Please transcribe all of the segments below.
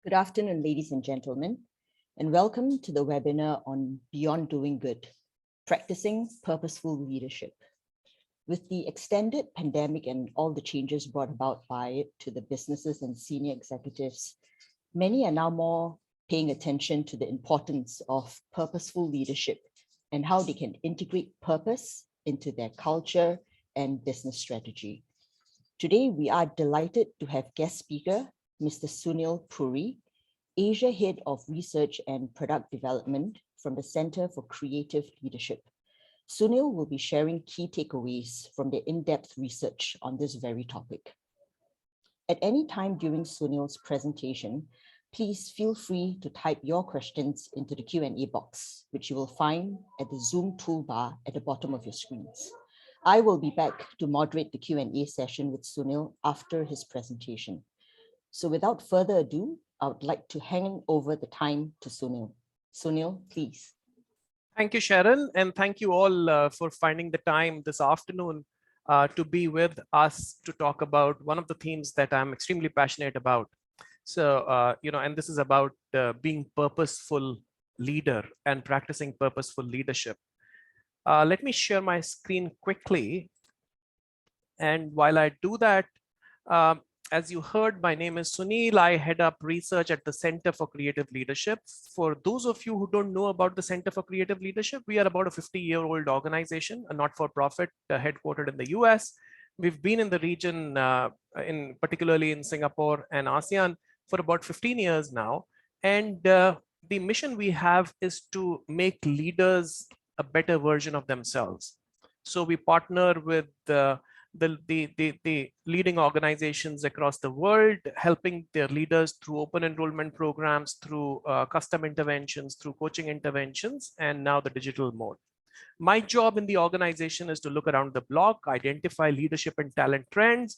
Good afternoon, ladies and gentlemen, and welcome to the webinar on Beyond Doing Good, Practicing Purposeful Leadership. With the extended pandemic and all the changes brought about by it to the businesses and senior executives, many are now more paying attention to the importance of purposeful leadership and how they can integrate purpose into their culture and business strategy. Today, we are delighted to have guest speaker, Mr. Sunil Puri, Asia Head of Research and Product Development from the Center for Creative Leadership. Sunil will be sharing key takeaways from the in-depth research on this very topic. At any time during Sunil's presentation, please feel free to type your questions into the Q&A box, which you will find at the Zoom toolbar at the bottom of your screens. I will be back to moderate the Q&A session with Sunil after his presentation. So without further ado, I would like to hand over the time to Sunil. Sunil, please. Thank you, Sharon, and thank you all for finding the time this afternoon to be with us to talk about one of the themes that I'm extremely passionate about. So, and this is about being purposeful leader and practicing purposeful leadership. Let me share my screen quickly. And while I do that, as you heard, my name is Sunil. I head up research at the Center for Creative Leadership. For those of you who don't know about the Center for Creative Leadership, we are about a 50-year-old organization, a not-for-profit headquartered in the US. We've been in the region, particularly in Singapore and ASEAN, for about 15 years now. And the mission we have is to make leaders a better version of themselves. So we partner with the leading organizations across the world, helping their leaders through open enrollment programs, through custom interventions, through coaching interventions, and now the digital mode. My job in the organization is to look around the block, identify leadership and talent trends,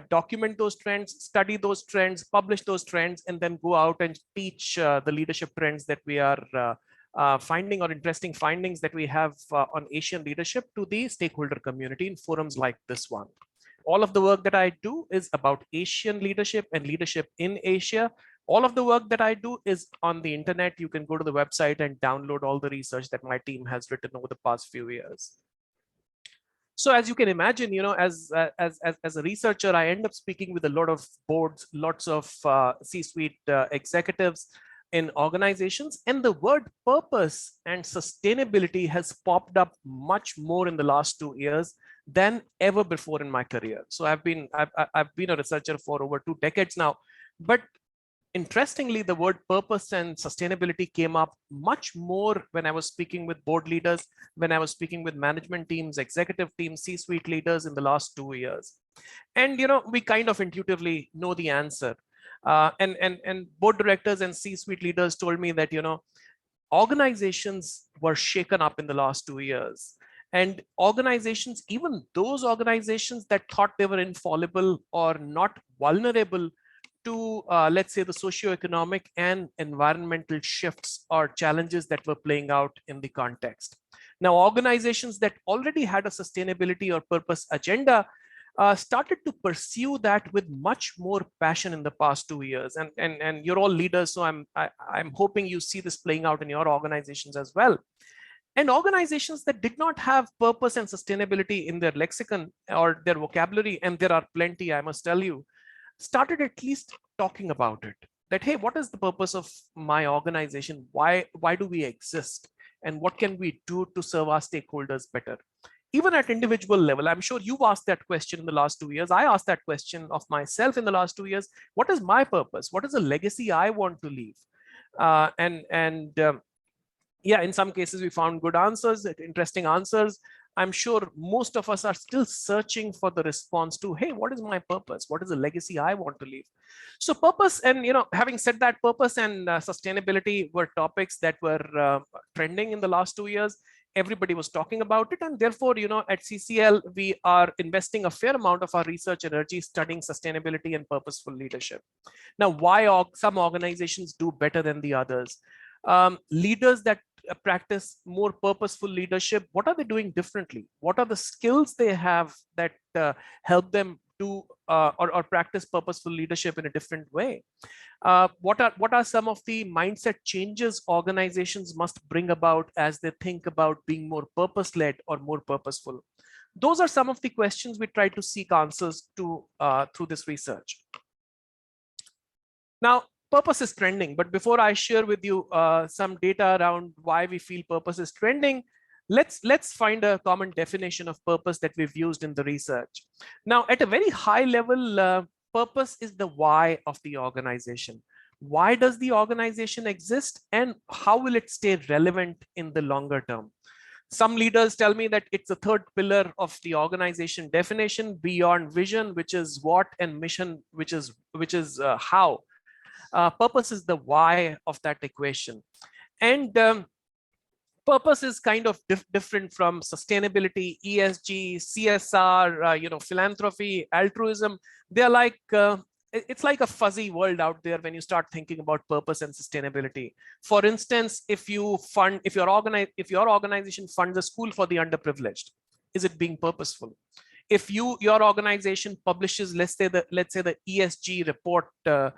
document those trends, study those trends, publish those trends, and then go out and teach the leadership trends that we are finding or interesting findings that we have on Asian leadership to the stakeholder community in forums like this one. All of the work that I do is about Asian leadership and leadership in Asia. All of the work that I do is on the internet. You can go to the website and download all the research that my team has written over the past few years. So as you can imagine, as a researcher, I end up speaking with a lot of boards, lots of C-suite executives in organizations, and the word purpose and sustainability has popped up much more in the last 2 years than ever before in my career. So I've been a researcher for over 2 decades now, but interestingly, the word purpose and sustainability came up much more when I was speaking with board leaders, when I was speaking with management teams, executive teams, C-suite leaders in the last 2 years. And we kind of intuitively know the answer. And board directors and C-suite leaders told me that organizations were shaken up in the last 2 years, and organizations, even those organizations that thought they were infallible or not vulnerable to let's say the socioeconomic and environmental shifts or challenges that were playing out in the context. Now, organizations that already had a sustainability or purpose agenda started to pursue that with much more passion in the past 2 years. And you're all leaders, so I'm hoping you see this playing out in your organizations as well. And organizations that did not have purpose and sustainability in their lexicon or their vocabulary, and there are plenty, I must tell you, started at least talking about it. That, hey, what is the purpose of my organization? Why do we exist? And what can we do to serve our stakeholders better? Even at individual level, I'm sure you've asked that question in the last 2 years. I asked that question of myself in the last 2 years. What is my purpose? What is the legacy I want to leave? Yeah, in some cases we found good answers, interesting answers. I'm sure most of us are still searching for the response to, hey, what is my purpose? What is the legacy I want to leave? So purpose, and having said that, purpose and sustainability were topics that were trending in the last 2 years. Everybody was talking about it, and therefore, at CCL, we are investing a fair amount of our research energy studying sustainability and purposeful leadership. Now, why some organizations do better than the others? Leaders that practice more purposeful leadership, what are they doing differently? What are the skills they have that help them do or practice purposeful leadership in a different way? What are some of the mindset changes organizations must bring about as they think about being more purpose-led or more purposeful? Those are some of the questions we try to seek answers to through this research. Now, purpose is trending, but before I share with you some data around why we feel purpose is trending, let's find a common definition of purpose that we've used in the research. Now, at a very high level, purpose is the why of the organization. Why does the organization exist, and how will it stay relevant in the longer term? Some leaders tell me that it's the third pillar of the organization definition, beyond vision, which is what, and mission, which is how. Purpose is the why of that equation. And purpose is kind of different from sustainability, ESG, CSR, philanthropy, altruism. They're like, it's like a fuzzy world out there when you start thinking about purpose and sustainability. For instance, if your organization funds a school for the underprivileged, is it being purposeful? If your organization publishes, let's say the ESG report or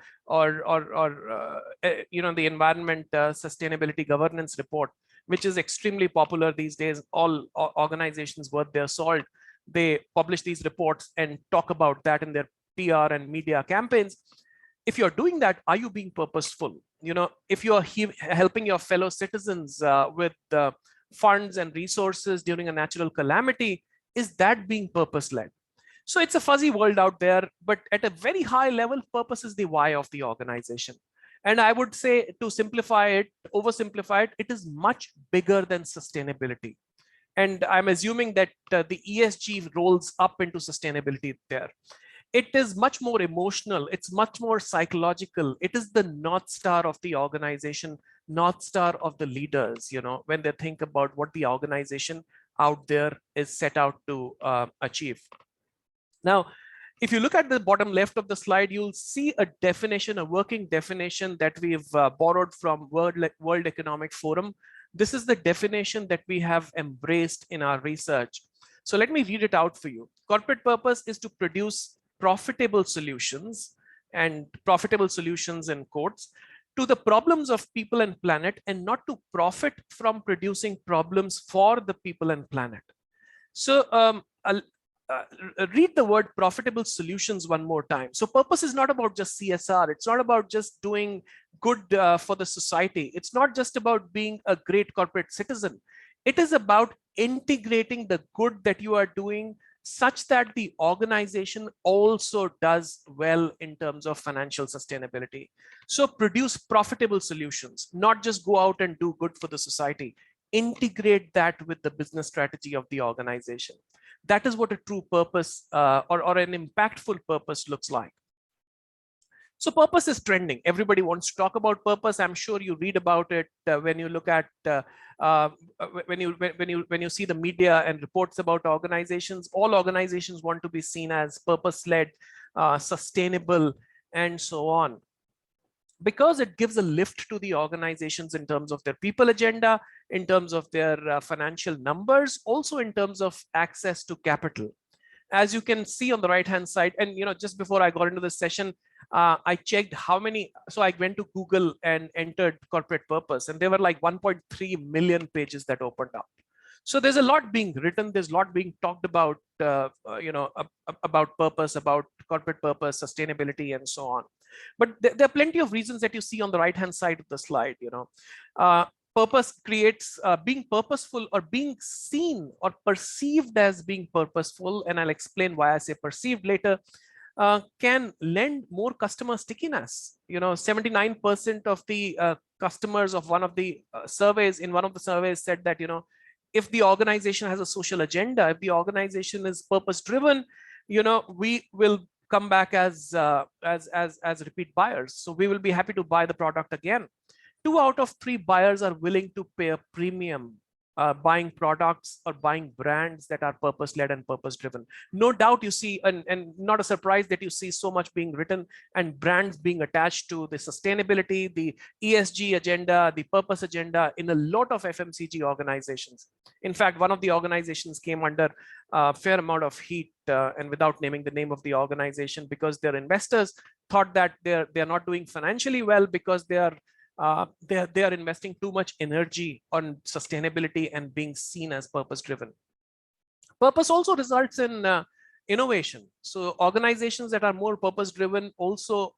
the environment sustainability governance report, which is extremely popular these days. All organizations worth their salt, they publish these reports and talk about that in their PR and media campaigns. If you're doing that, are you being purposeful? If you're helping your fellow citizens with funds and resources during a natural calamity, is that being purpose-led? So it's a fuzzy world out there, but at a very high level, purpose is the why of the organization. And I would say, to oversimplify it, it is much bigger than sustainability. And I'm assuming that the ESG rolls up into sustainability there. It is much more emotional. It's much more psychological. It is the North Star of the organization, North Star of the leaders, when they think about what the organization out there is set out to achieve. Now, if you look at the bottom left of the slide, you'll see a definition, a working definition that we've borrowed from World Economic Forum. This is the definition that we have embraced in our research. So let me read it out for you. Corporate purpose is to produce profitable solutions, and profitable solutions in quotes, to the problems of people and planet, and not to profit from producing problems for the people and planet. So read the word profitable solutions one more time. So purpose is not about just CSR. It's not about just doing good for the society. It's not just about being a great corporate citizen. It is about integrating the good that you are doing such that the organization also does well in terms of financial sustainability. So produce profitable solutions, not just go out and do good for the society. Integrate that with the business strategy of the organization. That is what a true purpose or an impactful purpose looks like. So purpose is trending. Everybody wants to talk about purpose. I'm sure you read about it when you look at when you see the media and reports about organizations. All organizations want to be seen as purpose-led, sustainable, and so on, because it gives a lift to the organizations in terms of their people agenda, in terms of their financial numbers, also in terms of access to capital. As you can see on the right-hand side, and just before I got into this session, I checked how many. So I went to Google and entered corporate purpose, and there were like 1.3 million pages that opened up. So there's a lot being written. There's a lot being talked about, about purpose, about corporate purpose, sustainability, and so on. But there are plenty of reasons that you see on the right-hand side of the slide. Purpose creates being purposeful, or being seen or perceived as being purposeful, and I'll explain why I say perceived later, can lend more customer stickiness. 79% of the customers of one of the surveys said that, if the organization has a social agenda, if the organization is purpose driven, we will come back as repeat buyers. So we will be happy to buy the product again. 2 out of 3 buyers are willing to pay a premium buying products or buying brands that are purpose-led and purpose-driven. No doubt you see, and not a surprise that you see so much being written and brands being attached to the sustainability, the ESG agenda, the purpose agenda in a lot of FMCG organizations. In fact, one of the organizations came under a fair amount of heat, and without naming the name of the organization, because their investors thought that they're not doing financially well because they are investing too much energy on sustainability and being seen as purpose driven. Purpose also results in innovation. So organizations that are more purpose driven also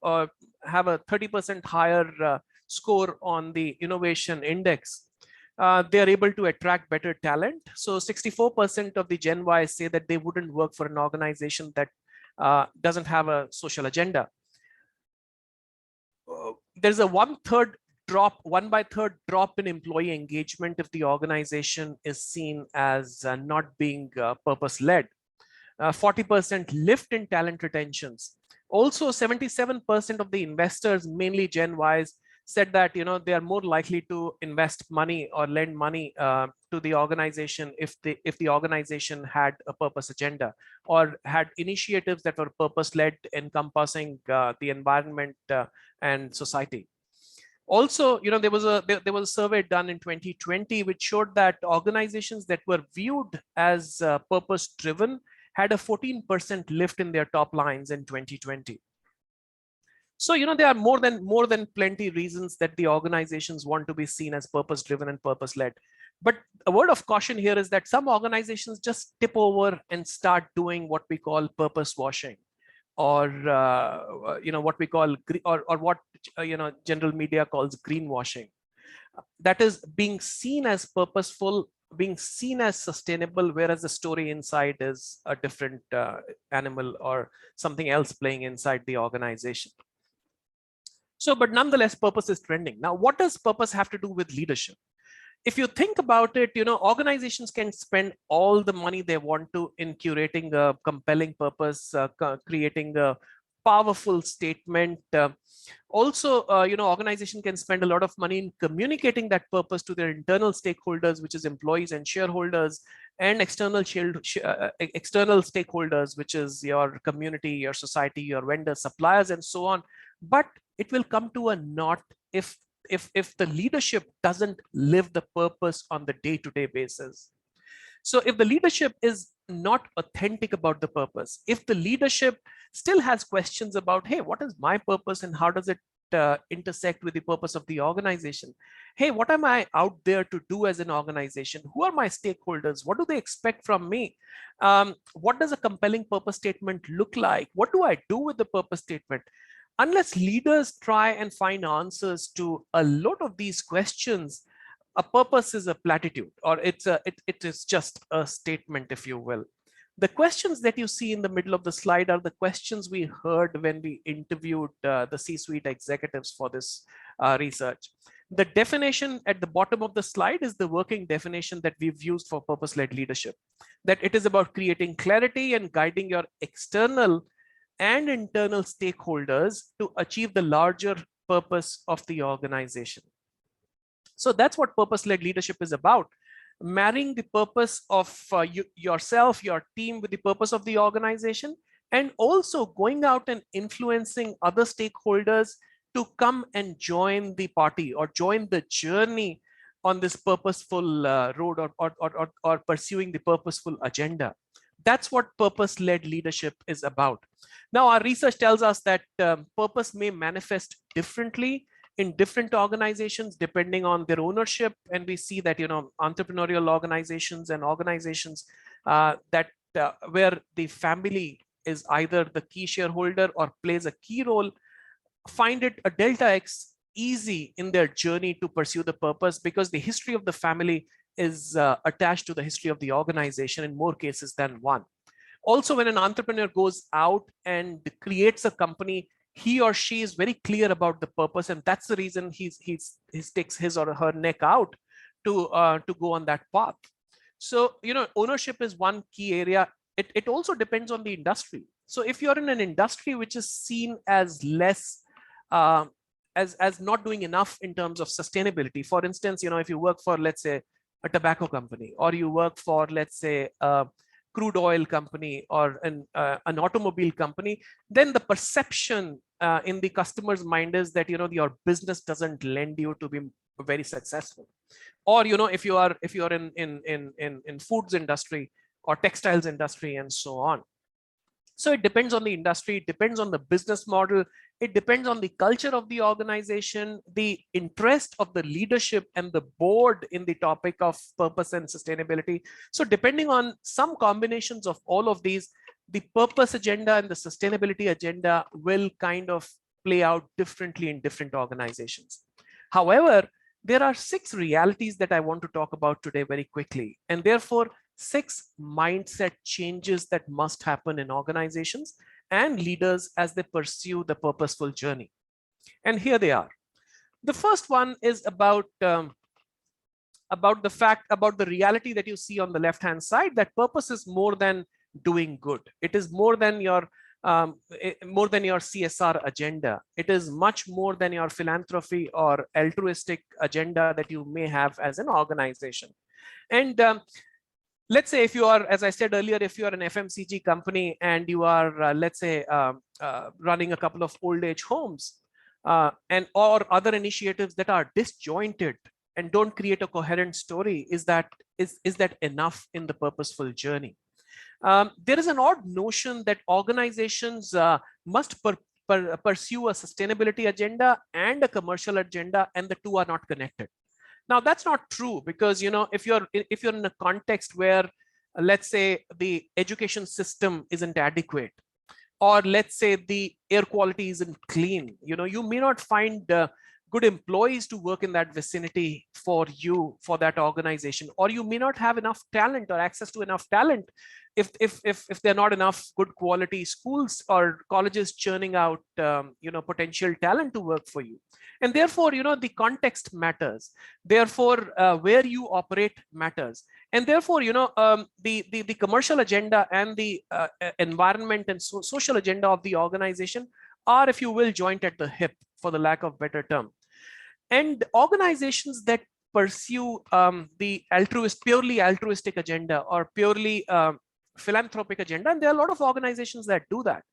have a 30% higher score on the innovation index. They are able to attract better talent. So 64% of the Gen Y say that they wouldn't work for an organization that doesn't have a social agenda. There's a 1/3 drop in employee engagement if the organization is seen as not being purpose-led. 40% lift in talent retentions. Also, 77% of the investors, mainly Gen Ys, said that they are more likely to invest money or lend money to the organization if the organization had a purpose agenda or had initiatives that were purpose-led, encompassing the environment and society. Also, there was a survey done in 2020 which showed that organizations that were viewed as purpose-driven had a 14% lift in their top lines in 2020. So, there are more than plenty reasons that the organizations want to be seen as purpose-driven and purpose-led. But a word of caution here is that some organizations just tip over and start doing what we call purpose washing, or what we call or what general media calls greenwashing. That is being seen as purposeful, being seen as sustainable, whereas the story inside is a different animal or something else playing inside the organization. So, but nonetheless, purpose is trending. Now, what does purpose have to do with leadership? If you think about it, organizations can spend all the money they want to in curating a compelling purpose, creating a powerful statement. Also, organization can spend a lot of money in communicating that purpose to their internal stakeholders, which is employees and shareholders, and external stakeholders, which is your community, your society, your vendors, suppliers, and so on. But it will come to a naught if the leadership doesn't live the purpose on the day-to-day basis. So if the leadership is not authentic about the purpose, if the leadership still has questions about, hey, what is my purpose and how does it intersect with the purpose of the organization? Hey, what am I out there to do as an organization? Who are my stakeholders? What do they expect from me? What does a compelling purpose statement look like? What do I do with the purpose statement? Unless leaders try and find answers to a lot of these questions, a purpose is a platitude, or it is just a statement, if you will. The questions that you see in the middle of the slide are the questions we heard when we interviewed the C-suite executives for this research. The definition at the bottom of the slide is the working definition that we've used for purpose-led leadership, that it is about creating clarity and guiding your external and internal stakeholders to achieve the larger purpose of the organization. So that's what purpose-led leadership is about. Marrying the purpose of yourself, your team, with the purpose of the organization, and also going out and influencing other stakeholders to come and join the party or join the journey on this purposeful road, or pursuing the purposeful agenda. That's what purpose-led leadership is about. Now, our research tells us that purpose may manifest differently in different organizations depending on their ownership, and we see that entrepreneurial organizations and organizations where the family is either the key shareholder or plays a key role find it a delta X easy in their journey to pursue the purpose, because the history of the family is attached to the history of the organization in more cases than one. Also, when an entrepreneur goes out and creates a company, he or she is very clear about the purpose, and that's the reason he sticks his or her neck out to go on that path. So, ownership is one key area. It also depends on the industry. So if you're in an industry which is seen as less, as not doing enough in terms of sustainability, for instance, if you work for, let's say, a tobacco company, or you work for, let's say, a crude oil company or an automobile company, then the perception in the customer's mind is that, your business doesn't lend you to be very successful. Or, if you are in foods industry or textiles industry and so on. So it depends on the industry, it depends on the business model, it depends on the culture of the organization, the interest of the leadership and the board in the topic of purpose and sustainability. So depending on some combinations of all of these, the purpose agenda and the sustainability agenda will kind of play out differently in different organizations. However, there are 6 realities that I want to talk about today very quickly, and therefore 6 mindset changes that must happen in organizations and leaders as they pursue the purposeful journey. And here they are. The first one is about the reality that you see on the left hand side, that purpose is more than doing good. It is more than your CSR agenda. It is much more than your philanthropy or altruistic agenda that you may have as an organization. And let's say if you are, as I said earlier, if you are an FMCG company and you are, let's say, running a couple of old age homes or other initiatives that are disjointed and don't create a coherent story, is that enough in the purposeful journey? There is an odd notion that organizations must pursue a sustainability agenda and a commercial agenda, and the two are not connected. Now, that's not true, because if you're in a context where, let's say, the education system isn't adequate, or let's say the air quality isn't clean, you may not find good employees to work in that vicinity for that organization, or you may not have enough talent or access to enough talent if there are not enough good quality schools or colleges churning out potential talent to work for you. And therefore, the context matters. Therefore, where you operate matters. And therefore, the commercial agenda and the environment and social agenda of the organization are, if you will, joint at the hip, for the lack of better term. And organizations that pursue the purely altruistic agenda or purely philanthropic agenda, and there are a lot of organizations that do that,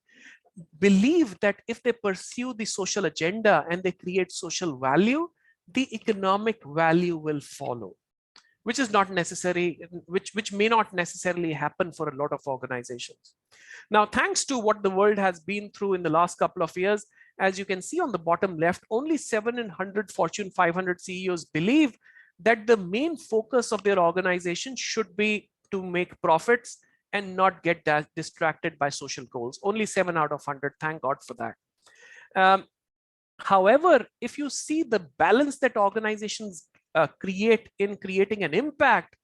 believe that if they pursue the social agenda and they create social value, the economic value will follow, which is not necessary, which may not necessarily happen for a lot of organizations. Now, thanks to what the world has been through in the last couple of years, as you can see on the bottom left, only 7 in 100 Fortune 500 CEOs believe that the main focus of their organization should be to make profits and not get distracted by social goals. Only 7 out of 100, thank God for that. However, if you see the balance that organizations create in creating an impact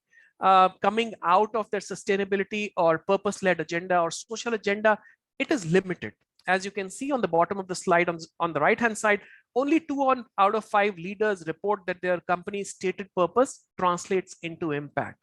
coming out of their sustainability or purpose-led agenda or social agenda, it is limited. As you can see on the bottom of the slide on the right-hand side, only 2 out of 5 leaders report that their company's stated purpose translates into impact.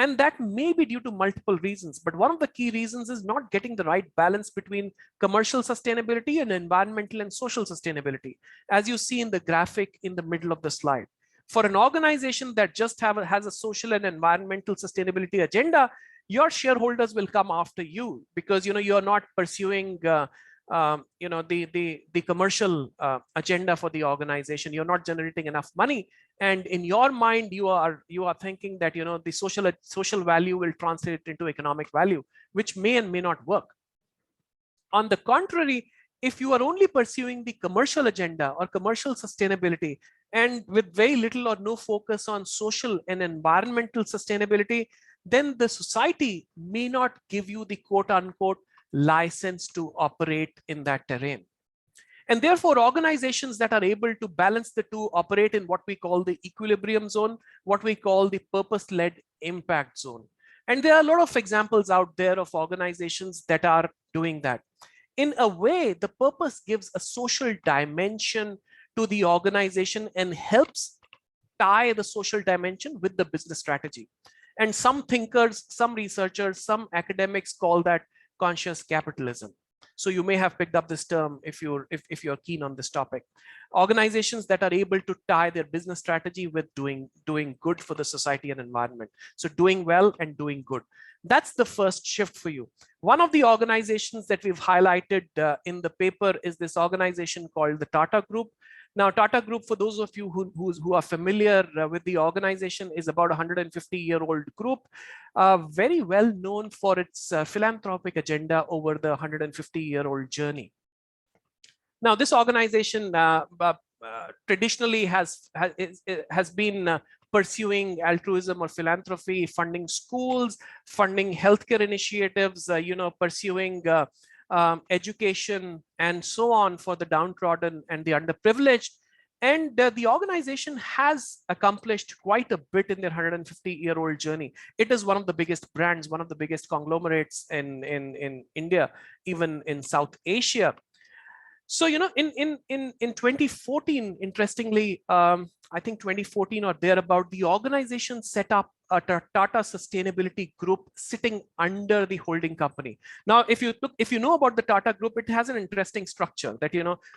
And that may be due to multiple reasons, but one of the key reasons is not getting the right balance between commercial sustainability and environmental and social sustainability, as you see in the graphic in the middle of the slide. For an organization that just has a social and environmental sustainability agenda, your shareholders will come after you, because you're not pursuing the commercial agenda for the organization. You're not generating enough money, and in your mind you are thinking that the social value will translate into economic value, which may and may not work. On the contrary, if you are only pursuing the commercial agenda or commercial sustainability and with very little or no focus on social and environmental sustainability, then the society may not give you the quote unquote license to operate in that terrain. And therefore, organizations that are able to balance the two operate in what we call the equilibrium zone, what we call the purpose-led impact zone. And there are a lot of examples out there of organizations that are doing that. In a way, the purpose gives a social dimension to the organization and helps tie the social dimension with the business strategy. And some thinkers, some researchers, some academics call that conscious capitalism. So you may have picked up this term if you're keen on this topic. Organizations that are able to tie their business strategy with doing good for the society and environment. So doing well and doing good. That's the first shift for you. One of the organizations that we've highlighted in the paper is this organization called the Tata Group. Now, Tata Group, for those of you who are familiar with the organization, is about a 150-year-old group, very well known for its philanthropic agenda over the 150-year-old journey. Now, this organization traditionally has been pursuing altruism or philanthropy, funding schools, funding healthcare initiatives, pursuing education and so on for the downtrodden and the underprivileged. And the organization has accomplished quite a bit in their 150-year-old journey. It is one of the biggest brands, one of the biggest conglomerates in India, even in South Asia. So, in 2014, interestingly, I think 2014 or thereabout, the organization set up a Tata Sustainability Group sitting under the holding company. Now, if you know about the Tata Group, it has an interesting structure that,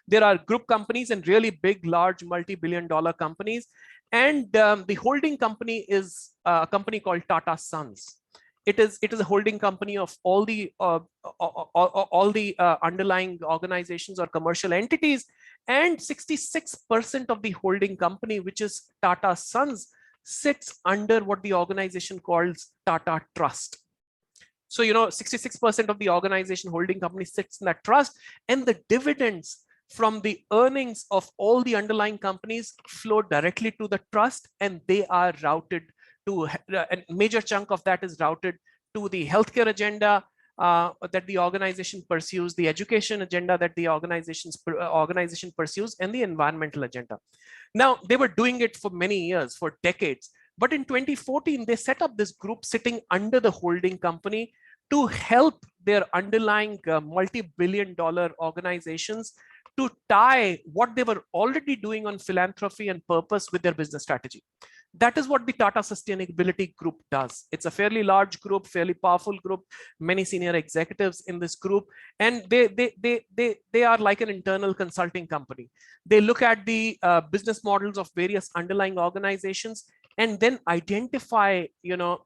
there are group companies and really big, large, multi-billion-dollar companies. And the holding company is a company called Tata Sons. It is a holding company of all the underlying organizations or commercial entities, and 66% of the holding company, which is Tata Sons, sits under what the organization calls Tata Trust. So 66% of the organization holding company sits in that trust, and the dividends from the earnings of all the underlying companies flow directly to the trust, and they are routed to a major chunk of that is routed to the healthcare agenda that the organization pursues, the education agenda that the organization pursues, and the environmental agenda. Now, they were doing it for many years, for decades. But in 2014, they set up this group sitting under the holding company to help their underlying multi-billion-dollar organizations to tie what they were already doing on philanthropy and purpose with their business strategy. That is what the Tata Sustainability Group does. It's a fairly large group, fairly powerful group, many senior executives in this group, and they are like an internal consulting company. They look at the business models of various underlying organizations and then identify,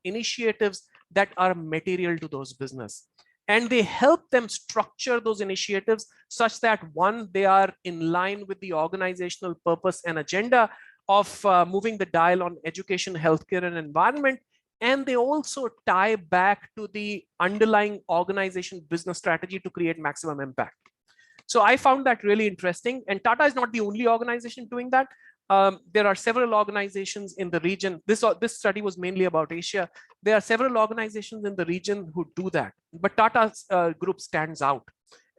initiatives that are material to those business. And they help them structure those initiatives such that, one, they are in line with the organizational purpose and agenda of moving the dial on education, healthcare, and environment. And they also tie back to the underlying organization business strategy to create maximum impact. So I found that really interesting. And Tata is not the only organization doing that. There are several organizations in the region. This study was mainly about Asia. There are several organizations in the region who do that. But Tata's group stands out.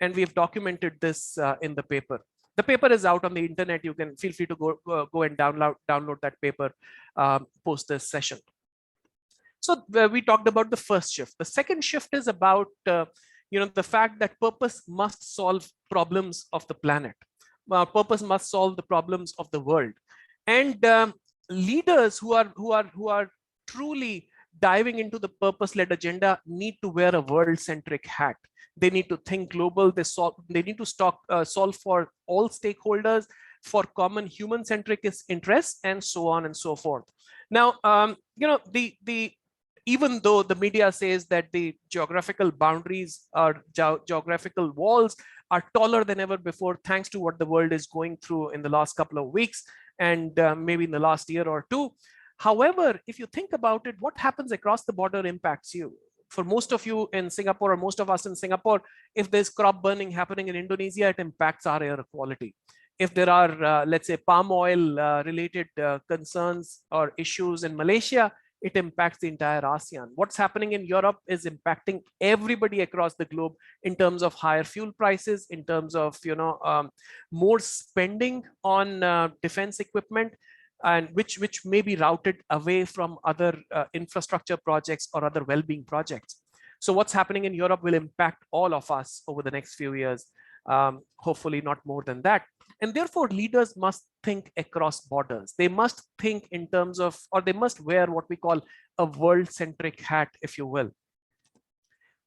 And we've documented this in the paper. The paper is out on the internet. You can feel free to go and download that paper post this session. So we talked about the first shift. The second shift is about the fact that purpose must solve problems of the planet. Purpose must solve the problems of the world. And leaders who are truly diving into the purpose-led agenda need to wear a world-centric hat. They need to think global. They need to solve for all stakeholders, for common human-centric interests, and so on and so forth. Now, even though the media says that the geographical boundaries or geographical walls are taller than ever before, thanks to what the world is going through in the last couple of weeks and maybe in the last year or two. However, if you think about it, what happens across the border impacts you. For most of you in Singapore, or most of us in Singapore, if there's crop burning happening in Indonesia, it impacts our air quality. If there are, let's say, palm oil related concerns or issues in Malaysia, it impacts the entire ASEAN. What's happening in Europe is impacting everybody across the globe in terms of higher fuel prices, in terms of more spending on defense equipment, and which may be routed away from other infrastructure projects or other well-being projects. So what's happening in Europe will impact all of us over the next few years, hopefully not more than that. And therefore, leaders must think across borders. They must think in terms of, or they must wear what we call a world-centric hat, if you will.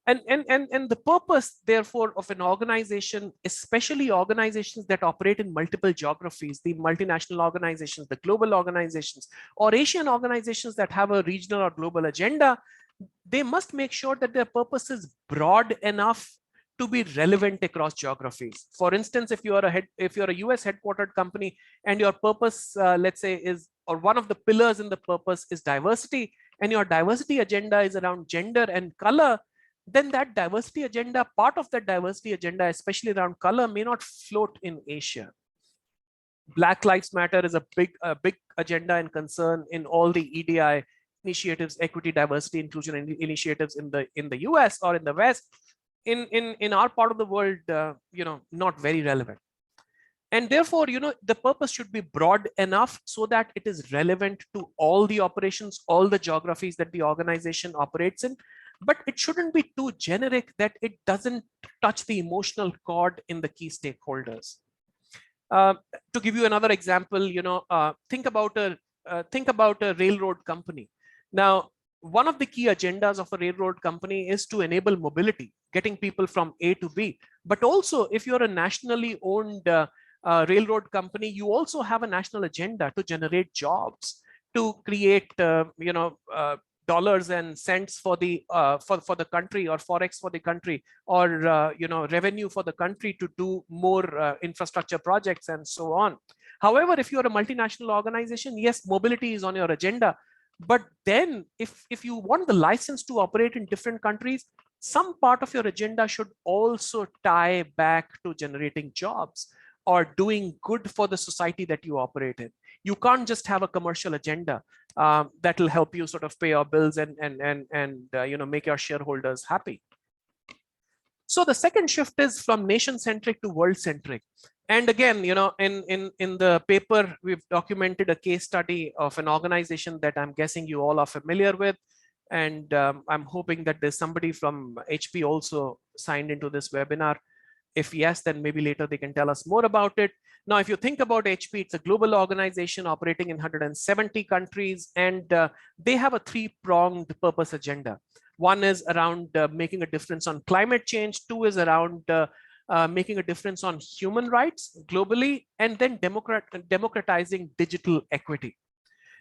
And the purpose, therefore, of an organization, especially organizations that operate in multiple geographies, the multinational organizations, the global organizations, or Asian organizations that have a regional or global agenda, they must make sure that their purpose is broad enough to be relevant across geographies. For instance, if you're a US headquartered company and your purpose, let's say, or one of the pillars in the purpose is diversity, and your diversity agenda is around gender and color, then that diversity agenda, part of that diversity agenda, especially around color, may not float in Asia. Black Lives Matter is a big agenda and concern in all the EDI initiatives, equity, diversity, inclusion initiatives in the US or in the West. In our part of the world, not very relevant. And therefore, the purpose should be broad enough so that it is relevant to all the operations, all the geographies that the organization operates in. But it shouldn't be too generic that it doesn't touch the emotional chord in the key stakeholders. To give you another example, think about a railroad company. Now, one of the key agendas of a railroad company is to enable mobility, getting people from A to B. But also, if you're a nationally owned railroad company, you also have a national agenda to generate jobs, to create, dollars and cents for the country, or forex for the country, or revenue for the country to do more infrastructure projects and so on. However, if you're a multinational organization, yes, mobility is on your agenda. But then if you want the license to operate in different countries, some part of your agenda should also tie back to generating jobs or doing good for the society that you operate in. You can't just have a commercial agenda that will help you sort of pay your bills and make your shareholders happy. So the second shift is from nation-centric to world-centric. And again, in the paper, we've documented a case study of an organization that I'm guessing you all are familiar with. And I'm hoping that there's somebody from HP also signed into this webinar. If yes, then maybe later they can tell us more about it. Now, if you think about HP, it's a global organization operating in 170 countries, and they have a three-pronged purpose agenda. One is around making a difference on climate change. Two is around making a difference on human rights globally, and then democratizing digital equity.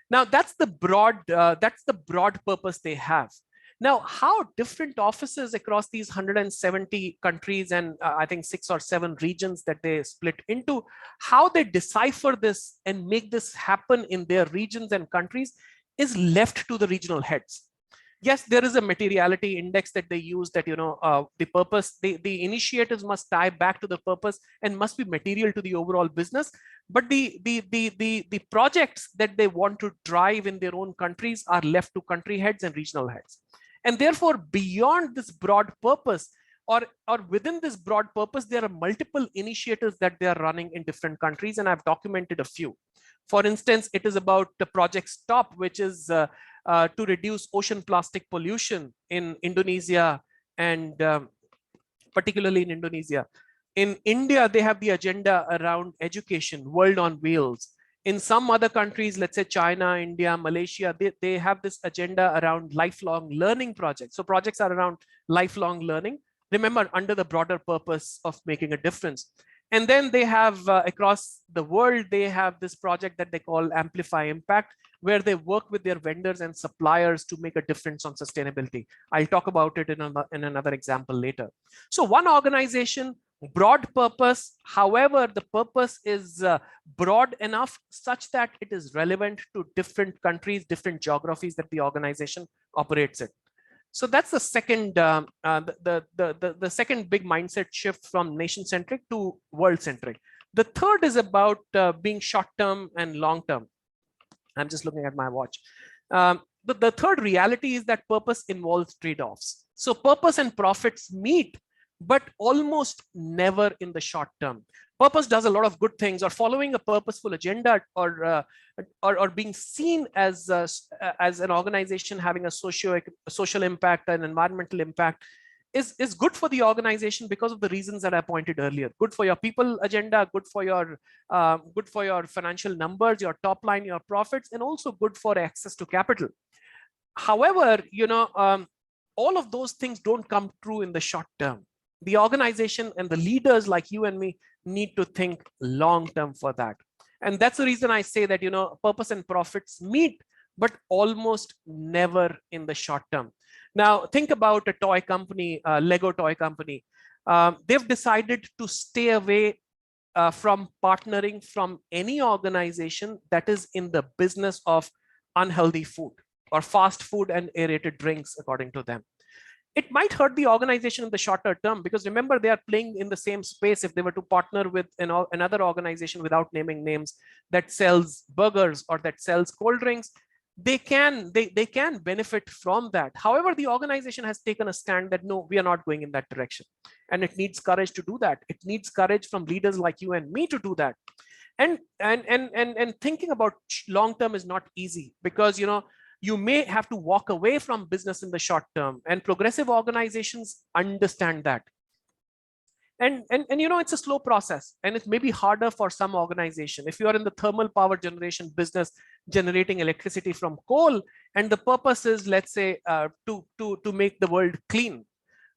Now, that's the broad purpose they have. Now, how different offices across these 170 countries and I think 6 or 7 regions that they split into, how they decipher this and make this happen in their regions and countries is left to the regional heads. Yes, there is a materiality index that they use that, the purpose, the initiatives must tie back to the purpose and must be material to the overall business. But the projects that they want to drive in their own countries are left to country heads and regional heads. And therefore, beyond this broad purpose, or within this broad purpose, there are multiple initiatives that they are running in different countries, and I've documented a few. For instance, it is about the Project Stop, which is to reduce ocean plastic pollution in Indonesia, and particularly in Indonesia. In India, they have the agenda around education, World on Wheels. In some other countries, let's say China, India, Malaysia, they have this agenda around lifelong learning projects. So projects are around lifelong learning. Remember, under the broader purpose of making a difference. And then they have across the world, they have this project that they call Amplify Impact, where they work with their vendors and suppliers to make a difference on sustainability. I'll talk about it in another example later. So one organization, broad purpose. However, the purpose is broad enough such that it is relevant to different countries, different geographies that the organization operates in. So that's the second, the second big mindset shift from nation-centric to world-centric. The third is about being short-term and long-term. I'm just looking at my watch. But the third reality is that purpose involves trade-offs. So purpose and profits meet, but almost never in the short term. Purpose does a lot of good things, or following a purposeful agenda, or being seen as an organization having a social impact and environmental impact is good for the organization because of the reasons that I pointed earlier. Good for your people agenda, good for your financial numbers, your top line, your profits, and also good for access to capital. However, all of those things don't come true in the short term. The organization and the leaders like you and me need to think long term for that. And that's the reason I say that, purpose and profits meet, but almost never in the short term. Now, think about a toy company, Lego toy company. They've decided to stay away from partnering from any organization that is in the business of unhealthy food or fast food and aerated drinks, according to them. It might hurt the organization in the shorter term, because remember, they are playing in the same space. If they were to partner with another organization, without naming names, that sells burgers or that sells cold drinks, they can benefit from that. However, the organization has taken a stand that no, we are not going in that direction, and it needs courage to do that. It needs courage from leaders like you and me to do that. And thinking about long term is not easy, because you may have to walk away from business in the short term, and progressive organizations understand that. And it's a slow process, and it may be harder for some organization. If you are in the thermal power generation business, generating electricity from coal, and the purpose is, let's say, to make the world clean,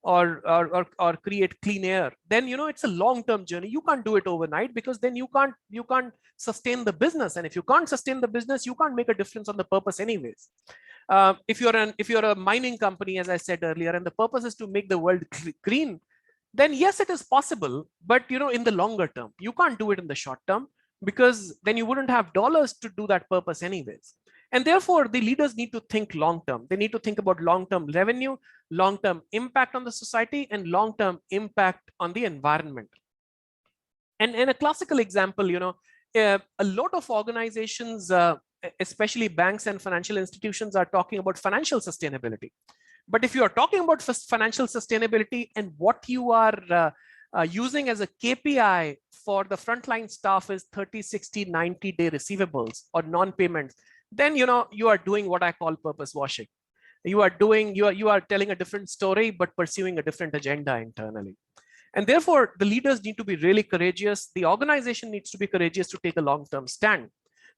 or create clean air, then it's a long-term journey. You can't do it overnight, because then you can't sustain the business, and if you can't sustain the business, you can't make a difference on the purpose anyways. If you're a mining company, as I said earlier, and the purpose is to make the world green, then yes, it is possible, but in the longer term, you can't do it in the short term, because then you wouldn't have dollars to do that purpose anyways. And therefore, the leaders need to think long term. They need to think about long-term revenue, long-term impact on the society, and long-term impact on the environment. And in a classical example, a lot of organizations, especially banks and financial institutions, are talking about financial sustainability. But if you are talking about financial sustainability, and what you are using as a KPI for the frontline staff is 30, 60, 90-day receivables or non-payments, then you are doing what I call purpose washing. You are telling a different story, but pursuing a different agenda internally. And therefore, the leaders need to be really courageous. The organization needs to be courageous to take a long-term stand.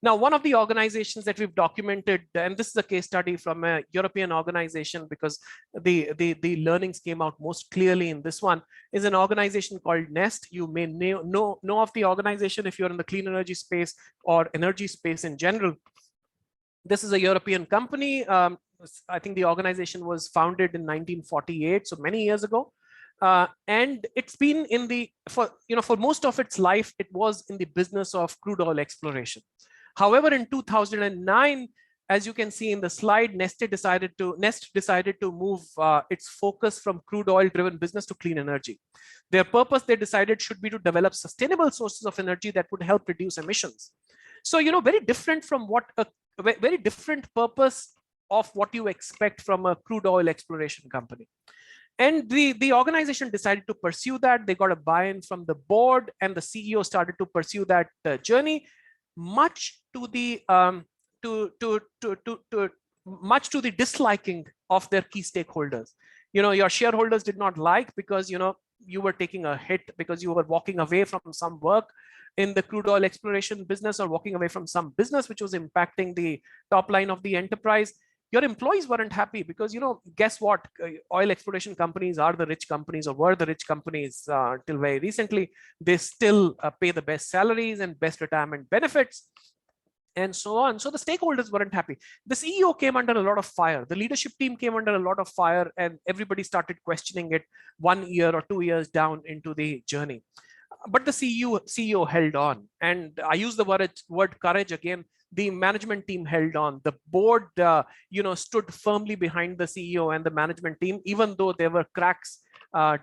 Now, one of the organizations that we've documented, and this is a case study from a European organization, because the learnings came out most clearly in this one, is an organization called Nest. You may know of the organization if you're in the clean energy space or energy space in general. This is a European company. I think the organization was founded in 1948, so many years ago. And it's been for most of its life, it was in the business of crude oil exploration. However, in 2009, as you can see in the slide, Nest decided to move its focus from crude oil driven business to clean energy. Their purpose, they decided, should be to develop sustainable sources of energy that would help reduce emissions. So, very different from very different purpose of what you expect from a crude oil exploration company. And the organization decided to pursue that. They got a buy-in from the board, and the CEO started to pursue that journey, much to the much to the disliking of their key stakeholders. Your shareholders did not like, because you were taking a hit, because you were walking away from some work in the crude oil exploration business, or walking away from some business which was impacting the top line of the enterprise. Your employees weren't happy, because guess what, oil exploration companies are the rich companies, or were the rich companies till very recently. They still pay the best salaries and best retirement benefits, and so on. So the stakeholders weren't happy. The CEO came under a lot of fire. The leadership team came under a lot of fire, and everybody started questioning it 1 year or 2 years down into the journey. But the CEO held on, and I use the word courage again. The management team held on. The board, stood firmly behind the CEO and the management team, even though there were cracks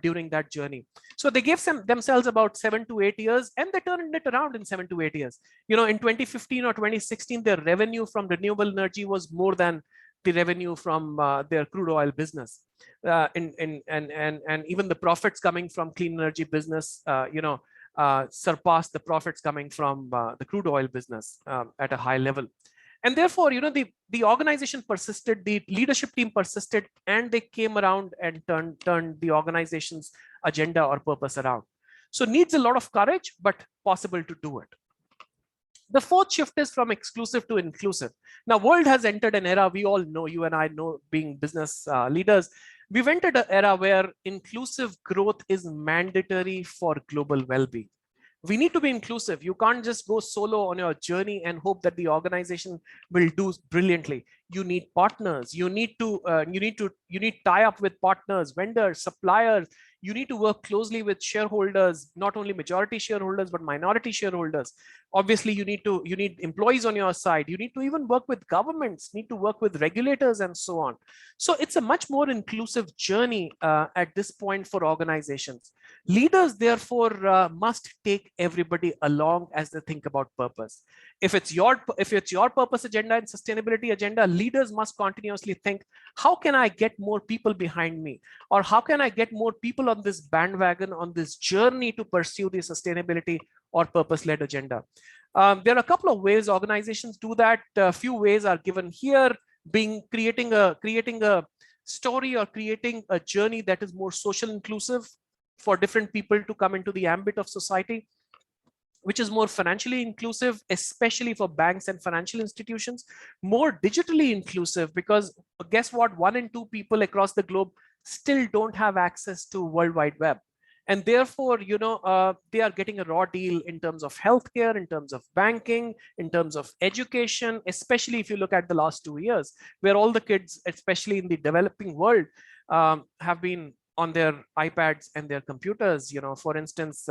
during that journey. So they gave themselves about 7 to 8 years, and they turned it around in 7 to 8 years. In 2015 or 2016, their revenue from renewable energy was more than the revenue from their crude oil business. And even the profits coming from clean energy business, surpassed the profits coming from the crude oil business at a high level. And therefore, the organization persisted, the leadership team persisted, and they came around and turned the organization's agenda or purpose around. So needs a lot of courage, but possible to do it. The fourth shift is from exclusive to inclusive. Now, world has entered an era, we all know, you and I know, being business leaders, We've entered an era where inclusive growth is mandatory for global well-being. We need to be inclusive. You can't just go solo on your journey and hope that the organization will do brilliantly. You need partners. You need tie up with partners, vendors, suppliers. You need to work closely with shareholders, not only majority shareholders but minority shareholders. Obviously, you need employees on your side. You need to even work with governments, need to work with regulators, and so on. So it's a much more inclusive journey at this point for organizations. Leaders, therefore, must take everybody along as they think about purpose. If it's your purpose agenda and sustainability agenda, leaders must continuously think, how can I get more people behind me? Or how can I get more people on this bandwagon, on this journey to pursue the sustainability or purpose-led agenda? There are a couple of ways organizations do that. A few ways are given here, creating a story or creating a journey that is more social inclusive for different people to come into the ambit of society, which is more financially inclusive, especially for banks and financial institutions, more digitally inclusive, because guess what? 1 in 2 people across the globe still don't have access to World Wide Web. And therefore, they are getting a raw deal in terms of healthcare, in terms of banking, in terms of education, especially if you look at the last 2 years, where all the kids, especially in the developing world, have been on their iPads and their computers. For instance,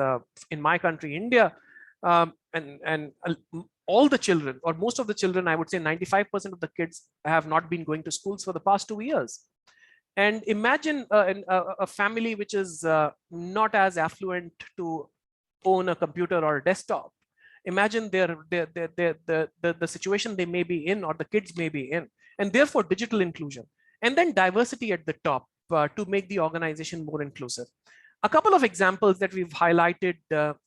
in my country, India, and all the children, or most of the children, I would say 95% of the kids, have not been going to schools for the past 2 years. And imagine a family which is not as affluent to own a computer or a desktop. Imagine the situation they may be in, or the kids may be in, and therefore digital inclusion, and then diversity at the top to make the organization more inclusive. A couple of examples that we've highlighted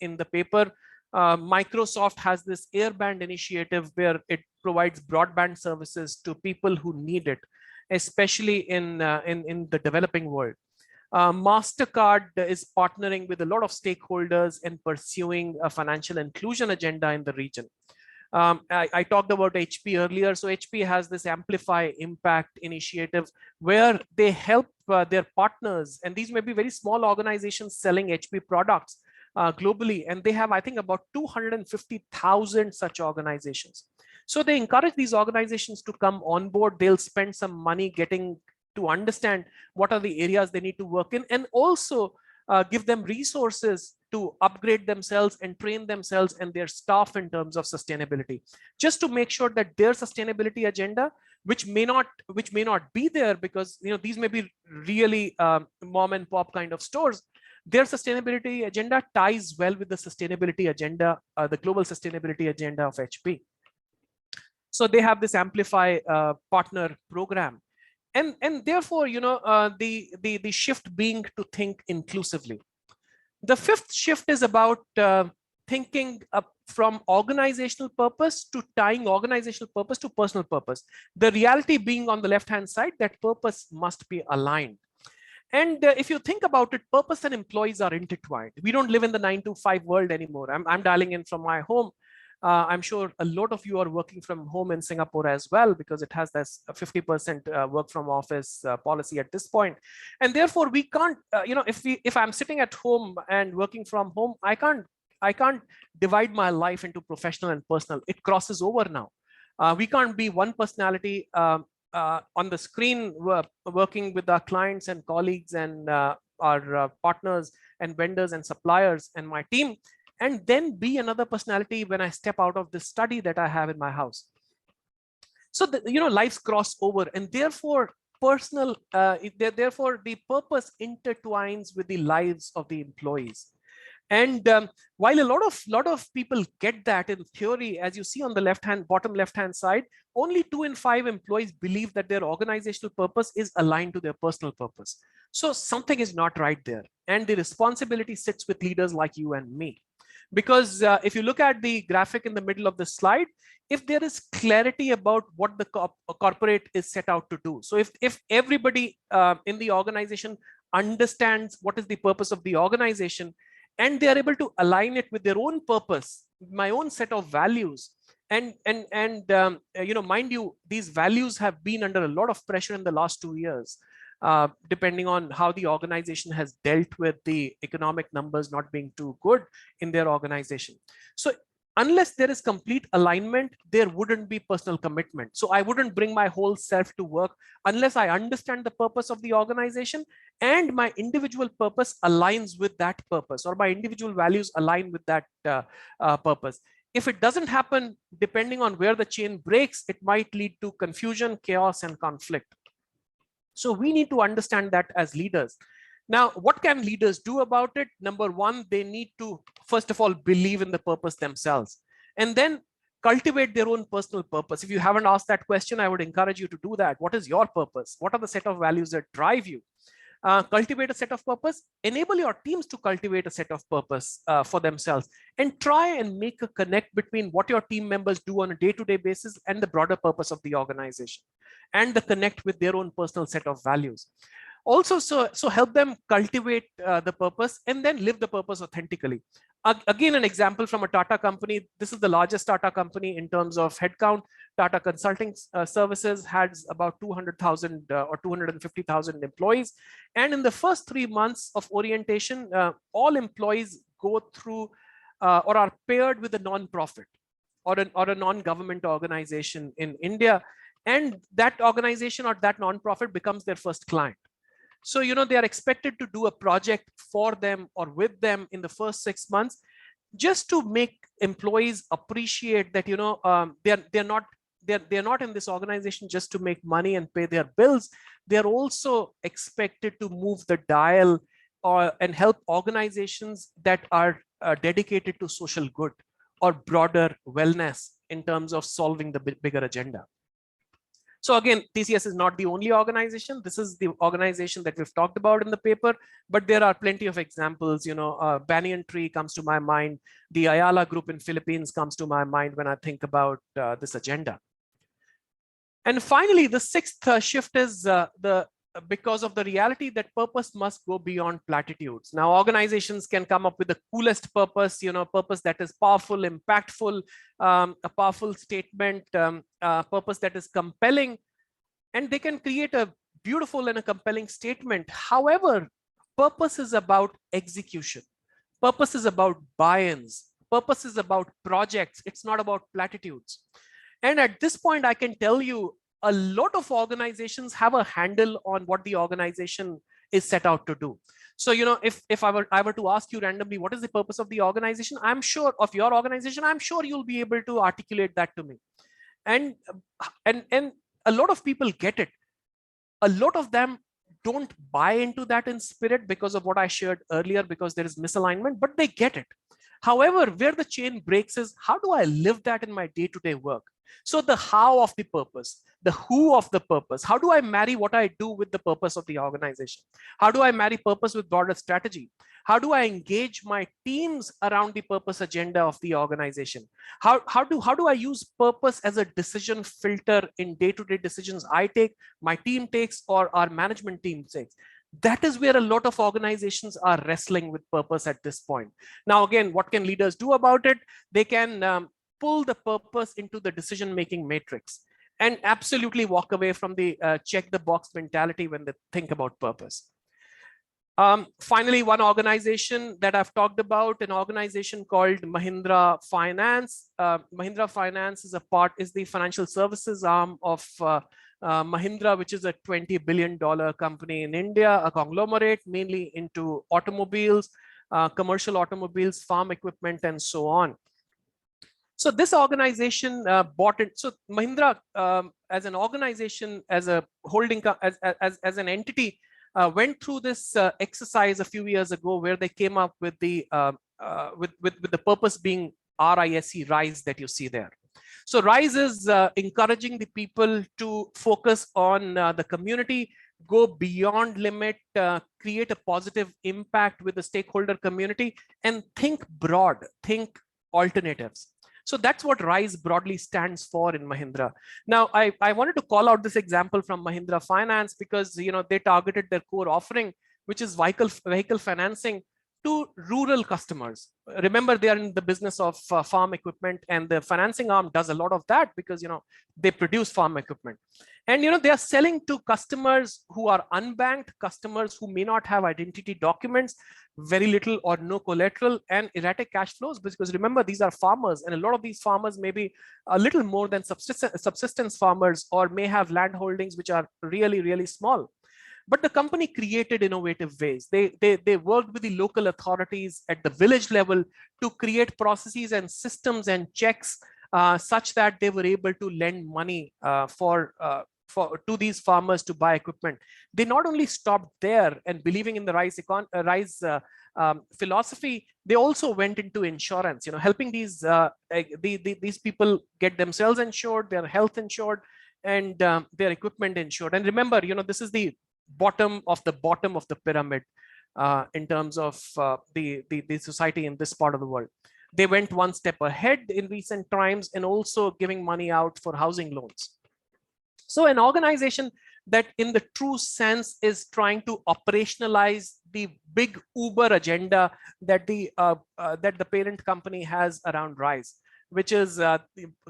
in the paper. Microsoft has this Airband initiative where it provides broadband services to people who need it, especially in the developing world. MasterCard is partnering with a lot of stakeholders and pursuing a financial inclusion agenda in the region. I talked about HP earlier. So HP has this Amplify Impact initiative where they help their partners, and these may be very small organizations selling HP products globally, and they have, I think, about 250,000 such organizations. So they encourage these organizations to come on board. They'll spend some money getting to understand what are the areas they need to work in, and also give them resources to upgrade themselves and train themselves and their staff in terms of sustainability, just to make sure that their sustainability agenda, which may not be there, because these may be really mom and pop kind of stores, their sustainability agenda ties well with the sustainability agenda, the global sustainability agenda of HP. So they have this Amplify partner program. And therefore, the shift being to think inclusively. The fifth shift is about thinking from organizational purpose to tying organizational purpose to personal purpose. The reality being on the left-hand side that purpose must be aligned. And if you think about it, purpose and employees are intertwined. We don't live in the 9-to-5 world anymore. I'm dialing in from my home. I'm sure a lot of you are working from home in Singapore as well, because it has this 50% work from office policy at this point. And therefore, we can't, if I'm sitting at home and working from home, I can't divide my life into professional and personal. It crosses over now. We can't be one personality on the screen working with our clients and colleagues and our partners and vendors and suppliers and my team, and then be another personality when I step out of the study that I have in my house. So lives cross over, and therefore therefore the purpose intertwines with the lives of the employees. And while a lot of people get that in theory, as you see on the bottom left-hand side, only 2 in 5 employees believe that their organizational purpose is aligned to their personal purpose. So something is not right there. And the responsibility sits with leaders like you and me. Because if you look at the graphic in the middle of the slide, if there is clarity about what the corporate is set out to do. So if everybody in the organization understands what is the purpose of the organization, and they are able to align it with their own purpose, my own set of values, and mind you, these values have been under a lot of pressure in the last 2 years. depending on how the organization has dealt with the economic numbers not being too good in their organization. So unless there is complete alignment, there wouldn't be personal commitment. So I wouldn't bring my whole self to work unless I understand the purpose of the organization and my individual purpose aligns with that purpose, or my individual values align with that purpose. If it doesn't happen, depending on where the chain breaks, it might lead to confusion, chaos, and conflict. So we need to understand that as leaders. Now, what can leaders do about it? Number one, they need to, first of all, believe in the purpose themselves, and then cultivate their own personal purpose. If you haven't asked that question, I would encourage you to do that. What is your purpose? What are the set of values that drive you? Cultivate a set of purpose, enable your teams to cultivate a set of purpose for themselves, and try and make a connect between what your team members do on a day-to-day basis and the broader purpose of the organization, and the connect with their own personal set of values. Also, so help them cultivate the purpose and then live the purpose authentically. Again, an example from a Tata company. This is the largest Tata company in terms of headcount. Tata Consulting Services has about 200,000 or 250,000 employees. And in the first 3 months of orientation, all employees go through or are paired with a non-profit or a non-government organization in India. And that organization or that non-profit becomes their first client. So, they are expected to do a project for them or with them in the first 6 months, just to make employees appreciate that, they're not in this organization just to make money and pay their bills. They're also expected to move the dial and help organizations that are dedicated to social good or broader wellness in terms of solving the bigger agenda. So again, TCS is not the only organization. This is the organization that we've talked about in the paper, but there are plenty of examples. Banyan Tree comes to my mind. The Ayala Group in Philippines comes to my mind when I think about this agenda. And finally, the sixth shift is because of the reality that purpose must go beyond platitudes. Now, organizations can come up with the coolest purpose, purpose that is powerful, impactful, a powerful statement, purpose that is compelling, and they can create a beautiful and a compelling statement. However, purpose is about execution. Purpose is about buy-ins. Purpose is about projects. It's not about platitudes. And at this point, I can tell you, a lot of organizations have a handle on what the organization is set out to do. So, if I were to ask you randomly, what is the purpose of the organization? I'm sure of your organization, I'm sure you'll be able to articulate that to me. And a lot of people get it. A lot of them don't buy into that in spirit because of what I shared earlier, because there is misalignment, but they get it. However, where the chain breaks is, how do I live that in my day-to-day work? So the how of the purpose, the who of the purpose, how do I marry what I do with the purpose of the organization? How do I marry purpose with broader strategy? How do I engage my teams around the purpose agenda of the organization? How do I use purpose as a decision filter in day-to-day decisions I take, my team takes, or our management team takes? That is where a lot of organizations are wrestling with purpose at this point. Now, again, what can leaders do about it? They can pull the purpose into the decision-making matrix and absolutely walk away from the check the box mentality when they think about purpose. Finally, one organization that I've talked about, an organization called Mahindra Finance. Mahindra Finance is the financial services arm of Mahindra, which is a $20 billion company in India, a conglomerate mainly into automobiles, commercial automobiles, farm equipment, and so on. So this organization bought it. So Mahindra, as an organization, as a holding, as an entity, went through this exercise a few years ago, where they came up with the with the purpose being RISE, RISE, that you see there. So RISE is encouraging the people to focus on the community, go beyond limit, create a positive impact with the stakeholder community, and think broad, think alternatives. So that's what RISE broadly stands for in Mahindra. Now, I wanted to call out this example from Mahindra Finance because they targeted their core offering, which is vehicle financing, to rural customers. Remember, they are in the business of farm equipment, and the financing arm does a lot of that because they produce farm equipment. And they are selling to customers who are unbanked, customers who may not have identity documents, very little or no collateral, and erratic cash flows. Because remember, these are farmers, and a lot of these farmers may be a little more than subsistence farmers, or may have land holdings which are really, really small. But the company created innovative ways. They worked with the local authorities at the village level to create processes and systems and checks such that they were able to lend money to these farmers to buy equipment. They not only stopped there and believing in the rise philosophy, they also went into insurance, helping these people get themselves insured, their health insured, and their equipment insured. And remember, this is the bottom of the pyramid in terms of the society in this part of the world. They went one step ahead in recent times and also giving money out for housing loans. So an organization that in the true sense is trying to operationalize the big Uber agenda that the parent company has around RISE, which is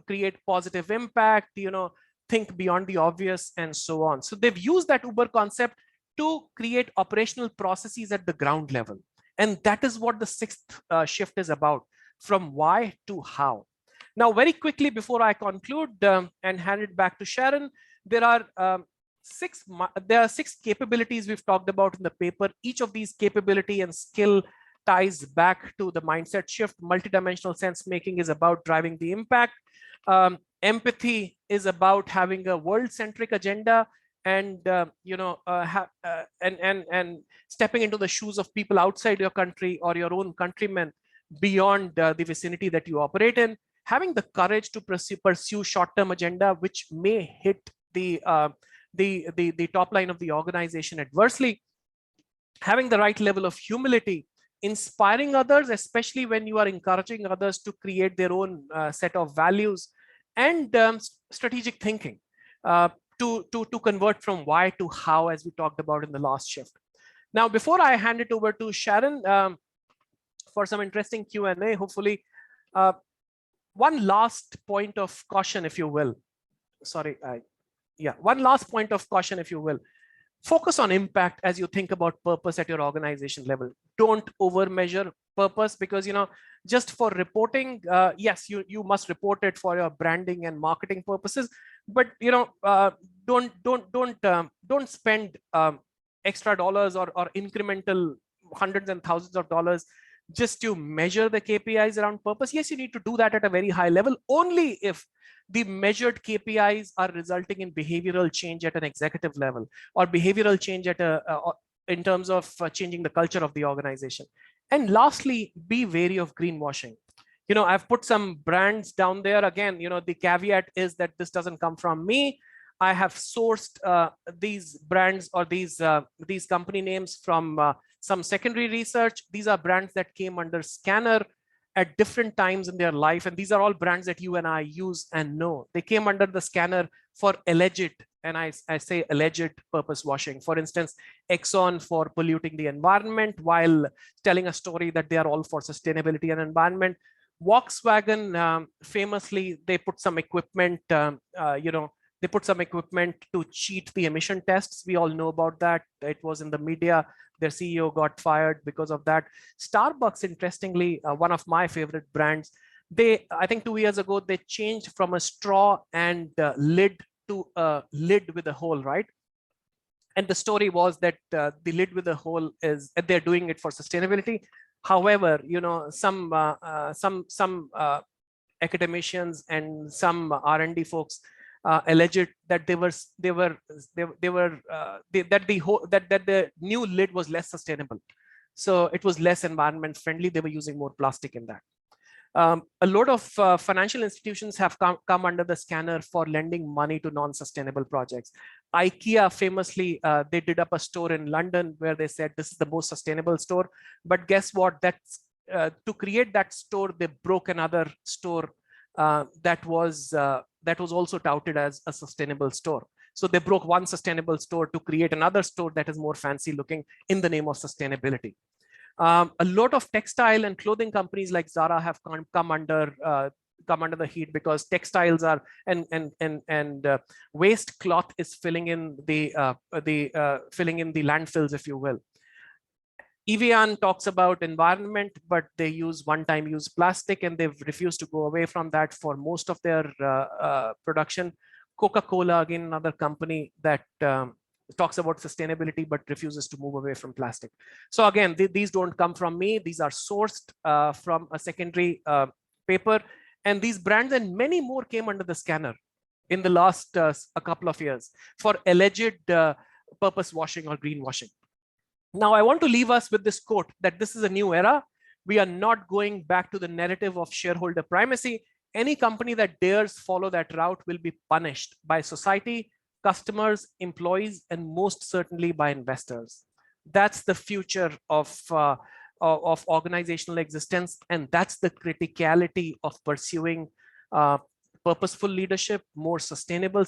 create positive impact, think beyond the obvious, and so on. So they've used that Uber concept to create operational processes at the ground level. And that is what the sixth shift is about, from why to how. Now, very quickly before I conclude and hand it back to Sharon, there are six capabilities we've talked about in the paper. Each of these capability and skill ties back to the mindset shift. Multidimensional sense making is about driving the impact. Empathy is about having a world-centric agenda and stepping into the shoes of people outside your country or your own countrymen beyond the vicinity that you operate in. Having the courage to pursue short-term agenda, which may hit the top line of the organization adversely. Having the right level of humility, inspiring others, especially when you are encouraging others to create their own set of values, and strategic thinking to convert from why to how, as we talked about in the last shift. Now, before I hand it over to Sharon for some interesting Q&A, hopefully, one last point of caution, if you will. Sorry, one last point of caution, if you will. Focus on impact as you think about purpose at your organization level. Don't overmeasure purpose, because just for reporting, yes, you must report it for your branding and marketing purposes, but don't spend extra dollars or incremental hundreds and thousands of dollars just to measure the KPIs around purpose. Yes, you need to do that at a very high level, only if the measured KPIs are resulting in behavioral change at an executive level, or behavioral change at in terms of changing the culture of the organization. And lastly, be wary of greenwashing. I've put some brands down there. Again, the caveat is that this doesn't come from me. I have sourced these brands or these company names from some secondary research. These are brands that came under scanner at different times in their life. And these are all brands that you and I use and know. They came under the scanner for alleged, and I say alleged, purpose washing. For instance, Exxon for polluting the environment while telling a story that they are all for sustainability and environment. Volkswagen, famously, they put some equipment, they put some equipment to cheat the emission tests. We all know about that. It was in the media. Their CEO got fired because of that. Starbucks, interestingly, one of my favorite brands, I think 2 years ago, they changed from a straw and lid to a lid with a hole, right? And the story was that the lid with a hole is, they're doing it for sustainability. However, some academicians and some R&D folks alleged that the new lid was less sustainable, so it was less environment friendly. They were using more plastic in that. A lot of financial institutions have come under the scanner for lending money to non-sustainable projects. IKEA famously, they did up a store in London where they said this is the most sustainable store. But guess what? That's to create that store, they broke another store that was also touted as a sustainable store. So they broke one sustainable store to create another store that is more fancy looking in the name of sustainability. A lot of textile and clothing companies like Zara have come under the heat because textiles are and waste cloth is filling in the landfills, if you will. Evian talks about environment, but they use one-time use plastic, and they've refused to go away from that for most of their production. Coca-Cola, again, another company that talks about sustainability but refuses to move away from plastic. So again, these don't come from me. These are sourced from a secondary paper, and these brands and many more came under the scanner in the last a couple of years for alleged purpose washing or greenwashing. Now, I want to leave us with this quote that this is a new era. We are not going back to the narrative of shareholder primacy. Any company that dares follow that route will be punished by society, customers, employees, and most certainly by investors. That's the future of organizational existence, and that's the criticality of pursuing purposeful leadership, more sustainable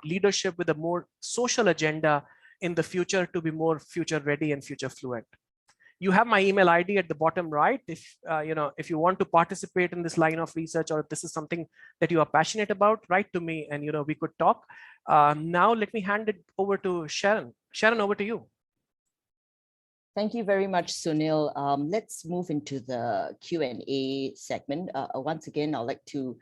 leadership with a more social agenda in the future to be more future ready and future fluent. You have my email ID at the bottom right. If you want to participate in this line of research, or if this is something that you are passionate about, write to me and we could talk. Now let me hand it over to Sharon. Sharon, over to you. Thank you very much, Sunil. Let's move into the Q&A segment. Once again, I'd like to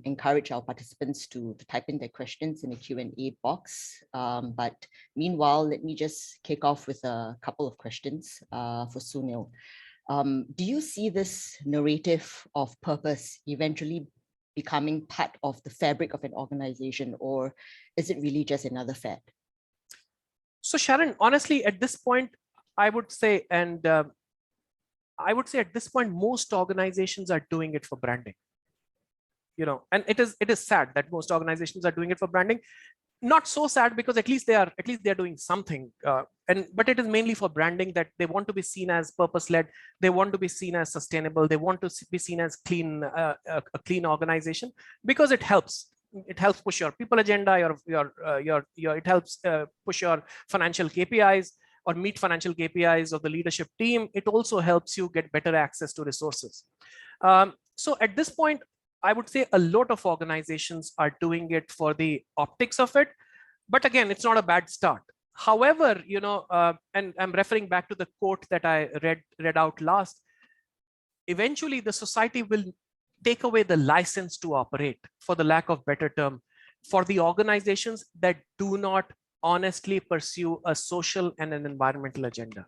encourage our participants to type in their questions in the Q&A box. But meanwhile, let me just kick off with a couple of questions for Sunil. Do you see this narrative of purpose eventually becoming part of the fabric of an organization, or is it really just another fad? So Sharon, honestly, at this point, I would say at this point, most organizations are doing it for branding. And it is sad that most organizations are doing it for branding. Not so sad, because at least they are doing something. But it is mainly for branding, that they want to be seen as purpose-led. They want to be seen as sustainable. They want to be seen as clean, a clean organization, because it helps. It helps push your people agenda. It helps push your financial KPIs, or meet financial KPIs of the leadership team. It also helps you get better access to resources. So at this point, I would say a lot of organizations are doing it for the optics of it. But again, it's not a bad start. However, and I'm referring back to the quote that I read out last, eventually the society will take away the license to operate, for the lack of better term, for the organizations that do not honestly pursue a social and an environmental agenda.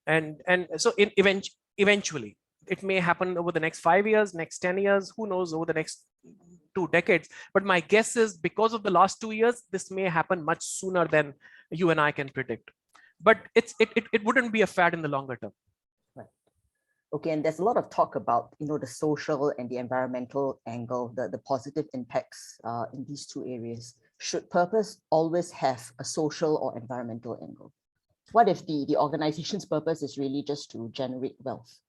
And so eventually, it may happen over the next 5 years, next 10 years, who knows, over the next 2 decades. But my guess is, because of the last 2 years, this may happen much sooner than you and I can predict. But it wouldn't be a fad in the longer term. Right. Okay, and there's a lot of talk about the social and the environmental angle, the positive impacts in these two areas. Should purpose always have a social or environmental angle? What if the organization's purpose is really just to generate wealth?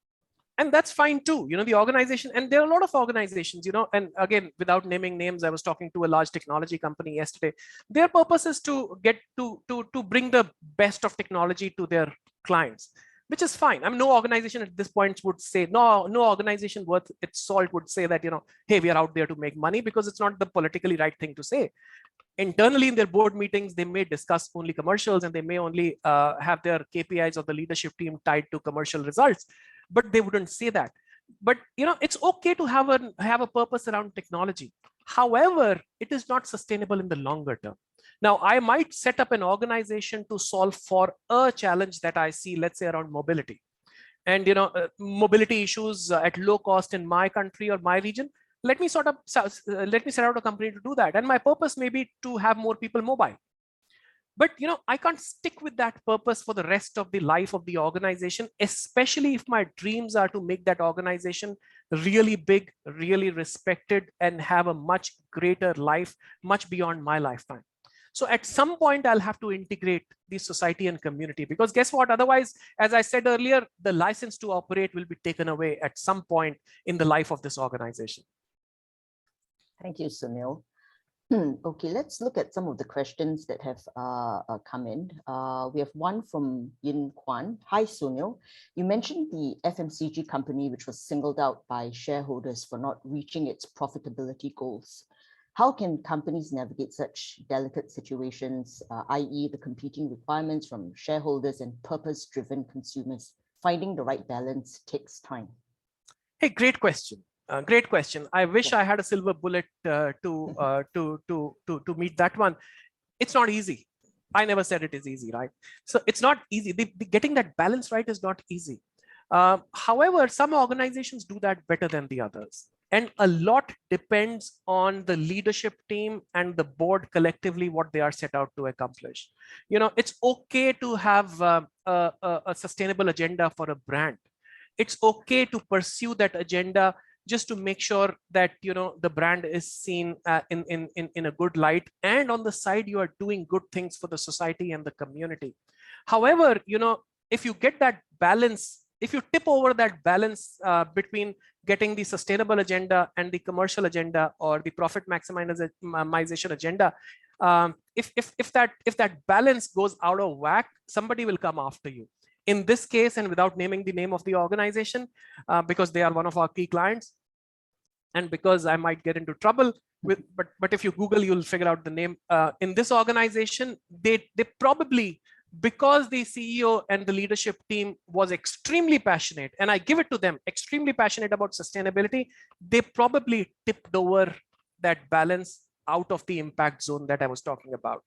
And that's fine too. The organization, and there are a lot of organizations, and again, without naming names, I was talking to a large technology company yesterday. Their purpose is to get to bring the best of technology to their clients, which is fine. I mean, no organization at this point would say, no organization worth its salt would say that, hey, we are out there to make money, because it's not the politically right thing to say. Internally in their board meetings, they may discuss only commercials, and they may only have their KPIs of the leadership team tied to commercial results, but they wouldn't say that. But it's okay to have a purpose around technology. However, it is not sustainable in the longer term. Now, I might set up an organization to solve for a challenge that I see, let's say around mobility, and mobility issues at low cost in my country or my region. Let me set out a company to do that. And my purpose may be to have more people mobile. But I can't stick with that purpose for the rest of the life of the organization, especially if my dreams are to make that organization really big, really respected, and have a much greater life, much beyond my lifetime. So at some point, I'll have to integrate the society and community, because guess what? Otherwise, as I said earlier, the license to operate will be taken away at some point in the life of this organization. Thank you, Sunil. Okay, let's look at some of the questions that have come in. We have one from Yin Kwan. Hi, Sunil. You mentioned the FMCG company, which was singled out by shareholders for not reaching its profitability goals. How can companies navigate such delicate situations, i.e. the competing requirements from shareholders and purpose-driven consumers? Finding the right balance takes time. Hey, great question. Great question. I wish I had a silver bullet to meet that one. It's not easy. I never said it is easy, right? So it's not easy. Getting that balance right is not easy. However, some organizations do that better than the others. And a lot depends on the leadership team and the board collectively, what they are set out to accomplish. You know, it's okay to have a sustainable agenda for a brand. It's okay to pursue that agenda just to make sure that, you know, the brand is seen in a good light, and on the side you are doing good things for the society and the community. However, you know, if you get that balance, if you tip over that balance between getting the sustainable agenda and the commercial agenda or the profit maximization agenda, if that balance goes out of whack, somebody will come after you. In this case, and without naming the name of the organization, because they are one of our key clients, and because I might get into trouble with, but if you Google, you'll figure out the name. In this organization, they probably, because the CEO and the leadership team was extremely passionate, and I give it to them, extremely passionate about sustainability, they probably tipped over that balance out of the impact zone that I was talking about.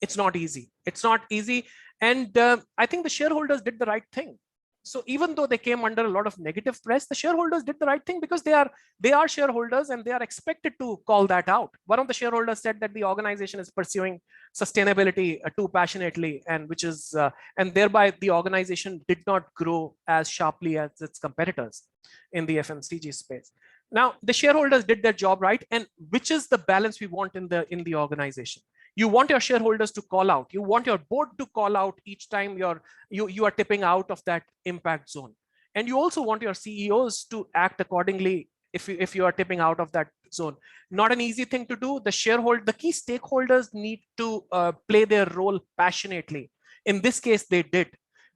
It's not easy. It's not easy. And I think the shareholders did the right thing. So even though they came under a lot of negative press, the shareholders did the right thing because they are shareholders and they are expected to call that out. One of the shareholders said that the organization is pursuing sustainability too passionately, and which is and thereby the organization did not grow as sharply as its competitors in the FMCG space. Now the shareholders did their job right, and which is the balance we want in the organization. You want your shareholders to call out. You want your board to call out each time you are tipping out of that impact zone. And you also want your CEOs to act accordingly if you are tipping out of that zone. Not an easy thing to do. The key stakeholders need to play their role passionately. In this case, they did.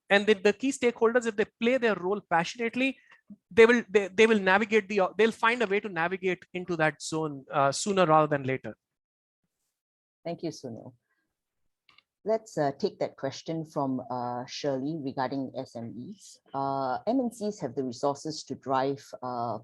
And the key stakeholders, if they play their role passionately, they will navigate they'll find a way to navigate into that zone sooner rather than later. Thank you, Sunil. Let's take that question from Shirley regarding SMEs. MNCs have the resources to drive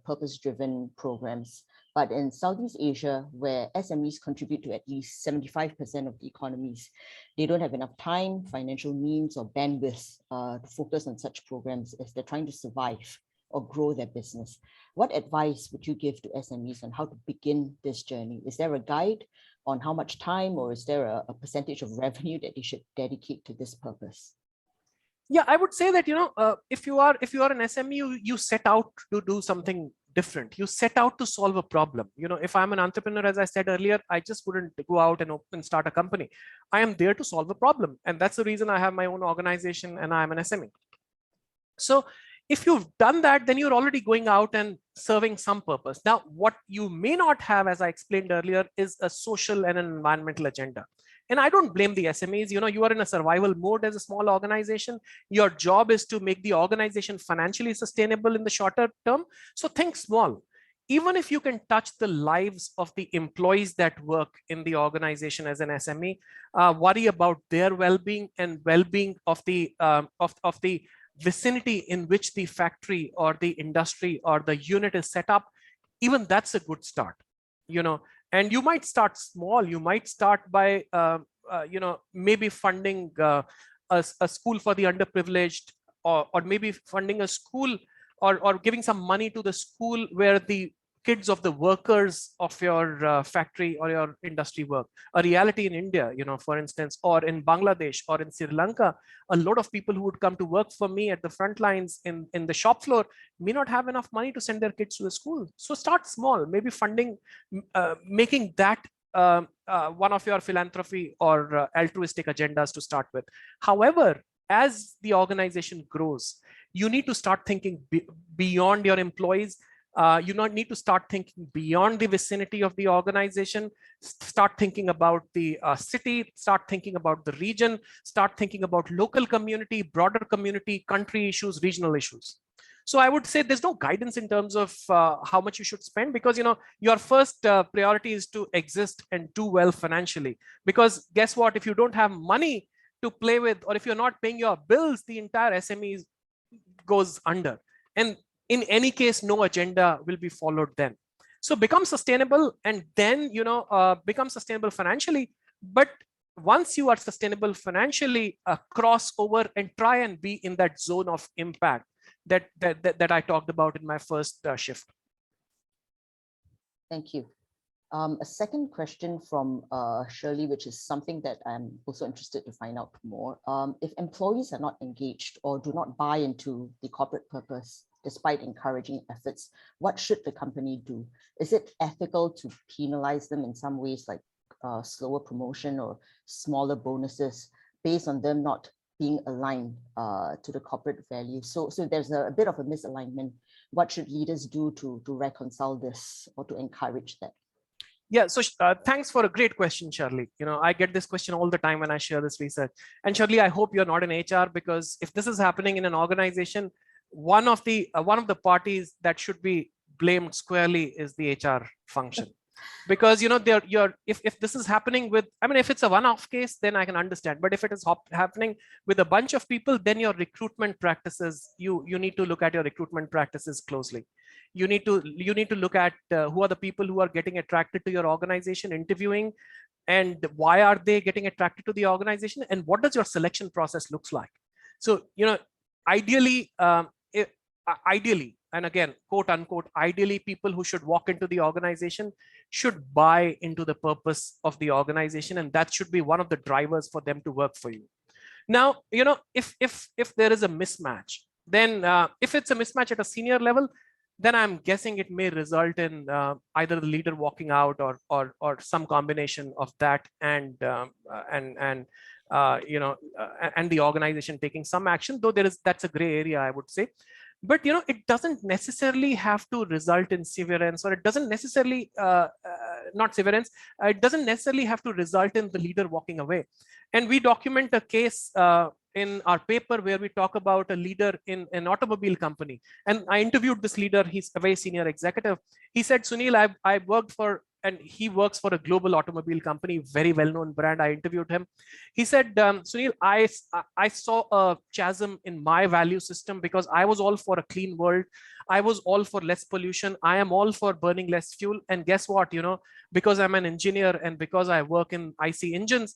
purpose-driven programs, but in Southeast Asia, where SMEs contribute to at least 75% of the economies, they don't have enough time, financial means, or bandwidth to focus on such programs as they're trying to survive or grow their business. What advice would you give to SMEs on how to begin this journey? Is there a guide on how much time, or is there a percentage of revenue that they should dedicate to this purpose? Yeah, I would say that, you know, if you are an SME, you set out to do something different. You set out to solve a problem. You know, if I'm an entrepreneur, as I said earlier, I just wouldn't go out and start a company. I am there to solve a problem, and that's the reason I have my own organization and I'm an SME. So if you've done that, then you're already going out and serving some purpose. Now, what you may not have, as I explained earlier, is a social and an environmental agenda. And I don't blame the SMEs. You know, you are in a survival mode as a small organization. Your job is to make the organization financially sustainable in the shorter term. So think small. Even if you can touch the lives of the employees that work in the organization as an SME, worry about their well-being and well-being of the vicinity in which the factory or the industry or the unit is set up. Even that's a good start, you know. And you might start small. You might start by you know, maybe funding a school for the underprivileged, or maybe funding a school or giving some money to the school where the kids of the workers of your factory or your industry work. A reality in India, you know, for instance, or in Bangladesh or in Sri Lanka, a lot of people who would come to work for me at the front lines in the shop floor may not have enough money to send their kids to the school. So start small, maybe funding, making that one of your philanthropy or altruistic agendas to start with. However, as the organization grows, you need to start thinking beyond your employees. You not need to start thinking beyond the vicinity of the organization, start thinking about the city, start thinking about the region, start thinking about local community, broader community, country issues, regional issues. So I would say there's no guidance in terms of how much you should spend, because your first priority is to exist and do well financially. Because guess what? If you don't have money to play with, or if you're not paying your bills, the entire SME goes under. And in any case, no agenda will be followed then. So become sustainable, and then become sustainable financially. But once you are sustainable financially, cross over and try and be in that zone of impact that I talked about in my first shift. Thank you. A second question from Shirley, which is something that I'm also interested to find out more. If employees are not engaged or do not buy into the corporate purpose, despite encouraging efforts, what should the company do? Is it ethical to penalize them in some ways, like slower promotion or smaller bonuses based on them not being aligned to the corporate values? So there's a bit of a misalignment. What should leaders do to reconcile this or to encourage that? Yeah, so thanks for a great question, Shirley. I get this question all the time when I share this research. And Shirley, I hope you're not in HR, because if this is happening in an organization, one of the parties that should be blamed squarely is the HR function. Because if this is happening with, if it's a one-off case, then I can understand. But if it is happening with a bunch of people, then your recruitment practices, you need to look at your recruitment practices closely. You need to look at who are the people who are getting attracted to your organization, interviewing, and why are they getting attracted to the organization, and what does your selection process looks like. So ideally, and again, quote unquote, ideally, people who should walk into the organization should buy into the purpose of the organization, and that should be one of the drivers for them to work for you. Now, if there is a mismatch, then if it's a mismatch at a senior level, then I'm guessing it may result in either the leader walking out or some combination of that and the organization taking some action. Though that's a gray area, I would say. But it doesn't necessarily have to result in severance, or it doesn't necessarily not severance. It doesn't necessarily have to result in the leader walking away. And we document a case in our paper where we talk about a leader in an automobile company. And I interviewed this leader. He's a very senior executive. He said, Sunil, I worked for, and he works for a global automobile company, very well-known brand. I interviewed him. He said, Sunil, I saw a chasm in my value system, because I was all for a clean world. I was all for less pollution. I am all for burning less fuel. And guess what, because I'm an engineer and because I work in IC engines,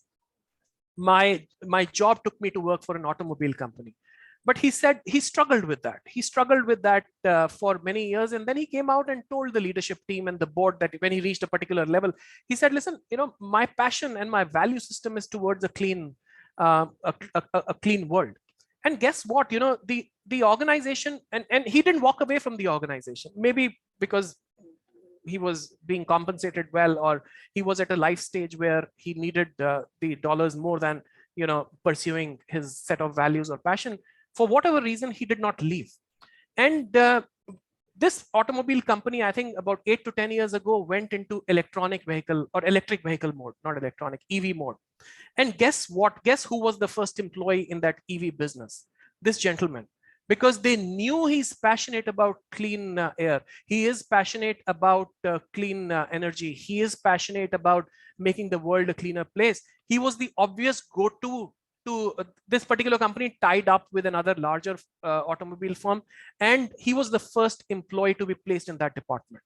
my job took me to work for an automobile company. But he said he struggled with that. He struggled with that for many years. And then he came out and told the leadership team and the board that when he reached a particular level, he said, listen, my passion and my value system is towards a clean world. And guess what, the organization, and he didn't walk away from the organization, maybe because he was being compensated well, or he was at a life stage where he needed the dollars more than pursuing his set of values or passion. For whatever reason, he did not leave. And this automobile company, I think about 8 to 10 years ago, went into electric vehicle mode, not electronic, EV mode. And guess what? Guess who was the first employee in that EV business? This gentleman. Because they knew he's passionate about clean air. He is passionate about clean energy. He is passionate about making the world a cleaner place. He was the obvious go-to to this particular company, tied up with another larger automobile firm. And he was the first employee to be placed in that department.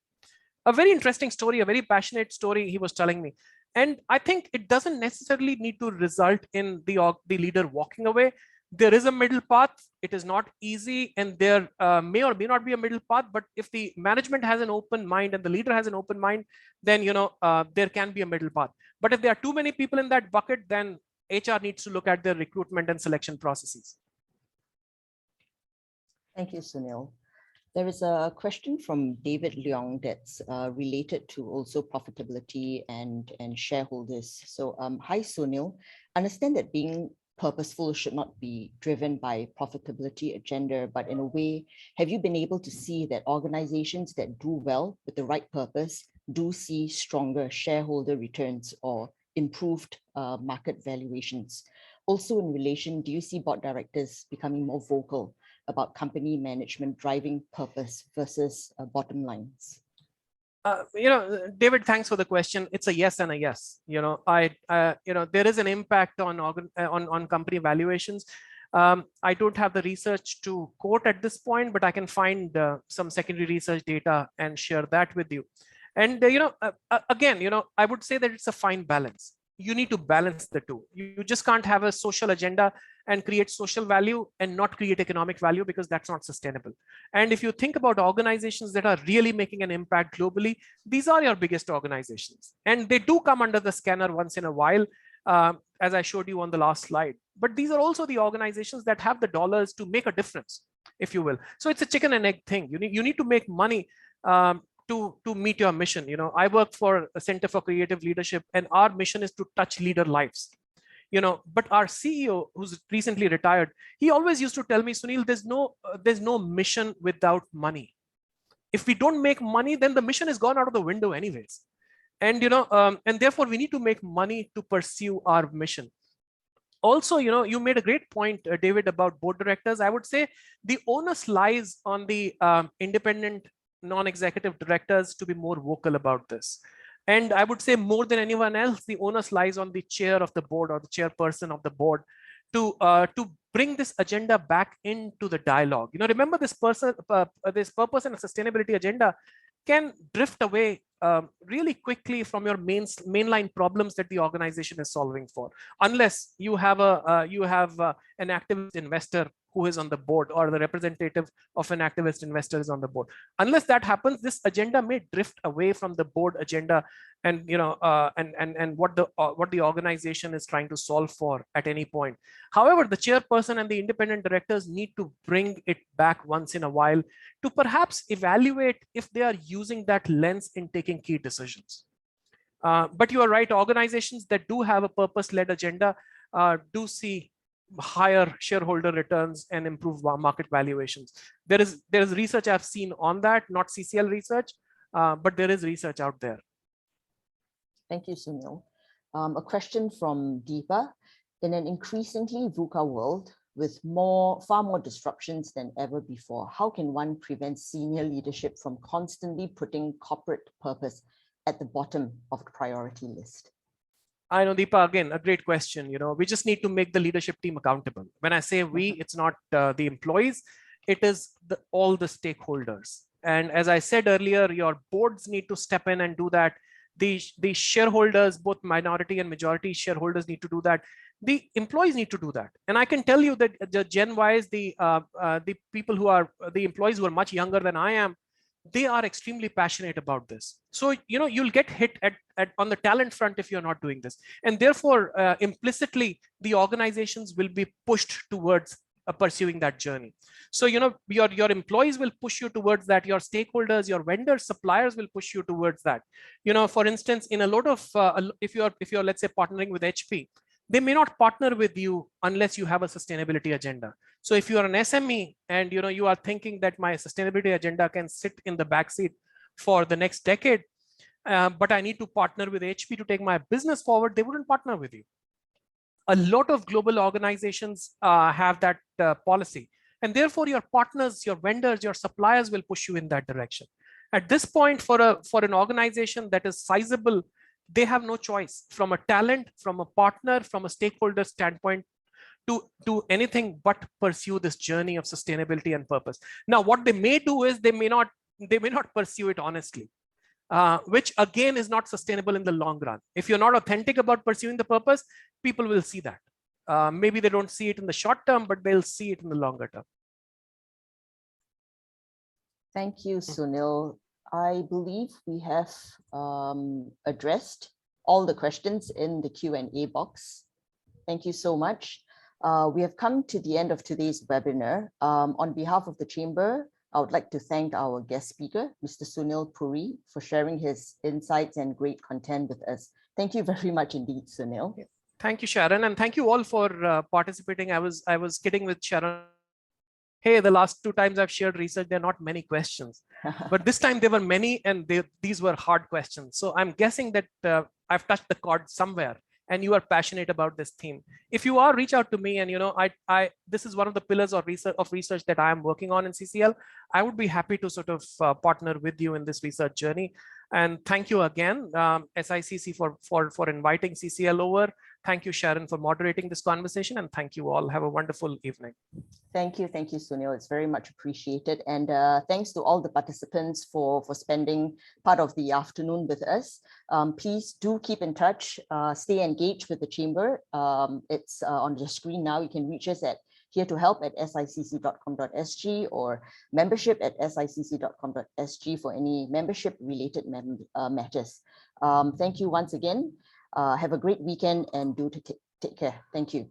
A very interesting story, a very passionate story he was telling me. And I think it doesn't necessarily need to result in the leader walking away. There is a middle path. It is not easy, and there may or may not be a middle path. But if the management has an open mind and the leader has an open mind, then there can be a middle path. But if there are too many people in that bucket, then HR needs to look at their recruitment and selection processes. Thank you, Sunil. There is a question from David Leong that's related to also profitability and shareholders. So, hi, Sunil. Understand that being Purposeful should not be driven by profitability agenda, but in a way, have you been able to see that organizations that do well with the right purpose do see stronger shareholder returns or improved market valuations? Also in relation, do you see board directors becoming more vocal about company management driving purpose versus bottom lines? David, thanks for the question. It's a yes and a yes. There is an impact on company valuations. I don't have the research to quote at this point, but I can find some secondary research data and share that with you. And again, I would say that it's a fine balance. You need to balance the two. You just can't have a social agenda and create social value and not create economic value, because that's not sustainable. And if you think about organizations that are really making an impact globally, these are your biggest organizations. And they do come under the scanner once in a while, as I showed you on the last slide. But these are also the organizations that have the dollars to make a difference, if you will. So it's a chicken and egg thing. You need to make money to meet your mission. I work for a Center for Creative Leadership, and our mission is to touch leader lives. But our CEO, who's recently retired, he always used to tell me, Sunil, there's no mission without money. If we don't make money, then the mission is gone out of the window anyways. And and therefore we need to make money to pursue our mission. Also, you made a great point, David, about board directors. I would say the onus lies on the independent non-executive directors to be more vocal about this. And I would say more than anyone else, the onus lies on the chair of the board or the chairperson of the board to bring this agenda back into the dialogue. Remember, this purpose and sustainability agenda can drift away really quickly from your mainline problems that the organization is solving for, unless you have an activist investor who is on the board, or the representative of an activist investor is on the board. Unless that happens, this agenda may drift away from the board agenda and what the organization is trying to solve for at any point. However, the chairperson and the independent directors need to bring it back once in a while to perhaps evaluate if they are using that lens in taking key decisions. But you are right, organizations that do have a purpose-led agenda do see higher shareholder returns and improve market valuations. There is research I've seen on that, not CCL research, but there is research out there. Thank you, Sunil. A question from Deepa. In an increasingly VUCA world with far more disruptions than ever before, how can one prevent senior leadership from constantly putting corporate purpose at the bottom of the priority list? I know, Deepa, again, a great question. We just need to make the leadership team accountable. When I say we, it's not the employees, it is all the stakeholders. And as I said earlier, your boards need to step in and do that. The shareholders, both minority and majority shareholders, need to do that. The employees need to do that. And I can tell you that the Gen Ys, the people who are the employees who are much younger than I am, they are extremely passionate about this. So, you'll get hit on the talent front if you're not doing this. And therefore, implicitly, the organizations will be pushed towards pursuing that journey. So, your employees will push you towards that. Your stakeholders, your vendors, suppliers will push you towards that. For instance, in a lot of, if you're, let's say, partnering with HP, they may not partner with you unless you have a sustainability agenda. So if you are an SME and you are thinking that my sustainability agenda can sit in the backseat for the next decade, but I need to partner with HP to take my business forward, they wouldn't partner with you. A lot of global organizations have that policy, and therefore your partners, your vendors, your suppliers will push you in that direction. At this point, for an organization that is sizable, they have no choice from a talent, from a partner, from a stakeholder standpoint to do anything but pursue this journey of sustainability and purpose. Now, what they may do is they may not pursue it honestly, which again is not sustainable in the long run. If you're not authentic about pursuing the purpose, people will see that. Maybe they don't see it in the short term, but they'll see it in the longer term. Thank you, Sunil. I believe we have addressed all the questions in the Q&A box. Thank you so much. We have come to the end of today's webinar. On behalf of the Chamber, I would like to thank our guest speaker, Mr. Sunil Puri, for sharing his insights and great content with us. Thank you very much indeed, Sunil. Thank you, Sharon, and thank you all for participating. I was kidding with Sharon. Hey, the last 2 times I've shared research, there are not many questions, but this time there were many, and these were hard questions. So I'm guessing that I've touched the chord somewhere, and you are passionate about this theme. If you are, reach out to me, and this is one of the pillars of research that I am working on in CCL. I would be happy to sort of partner with you in this research journey. And thank you again, SICC, for inviting CCL over. Thank you, Sharon, for moderating this conversation, and thank you all. Have a wonderful evening. Thank you, Sunil. It's very much appreciated, and thanks to all the participants for spending part of the afternoon with us. Please do keep in touch, stay engaged with the chamber. It's on the screen now. You can reach us at here-to-help@sicc.com.sg or membership@sicc.com.sg for any membership-related matters. Thank you once again. Have a great weekend and do take care. Thank you.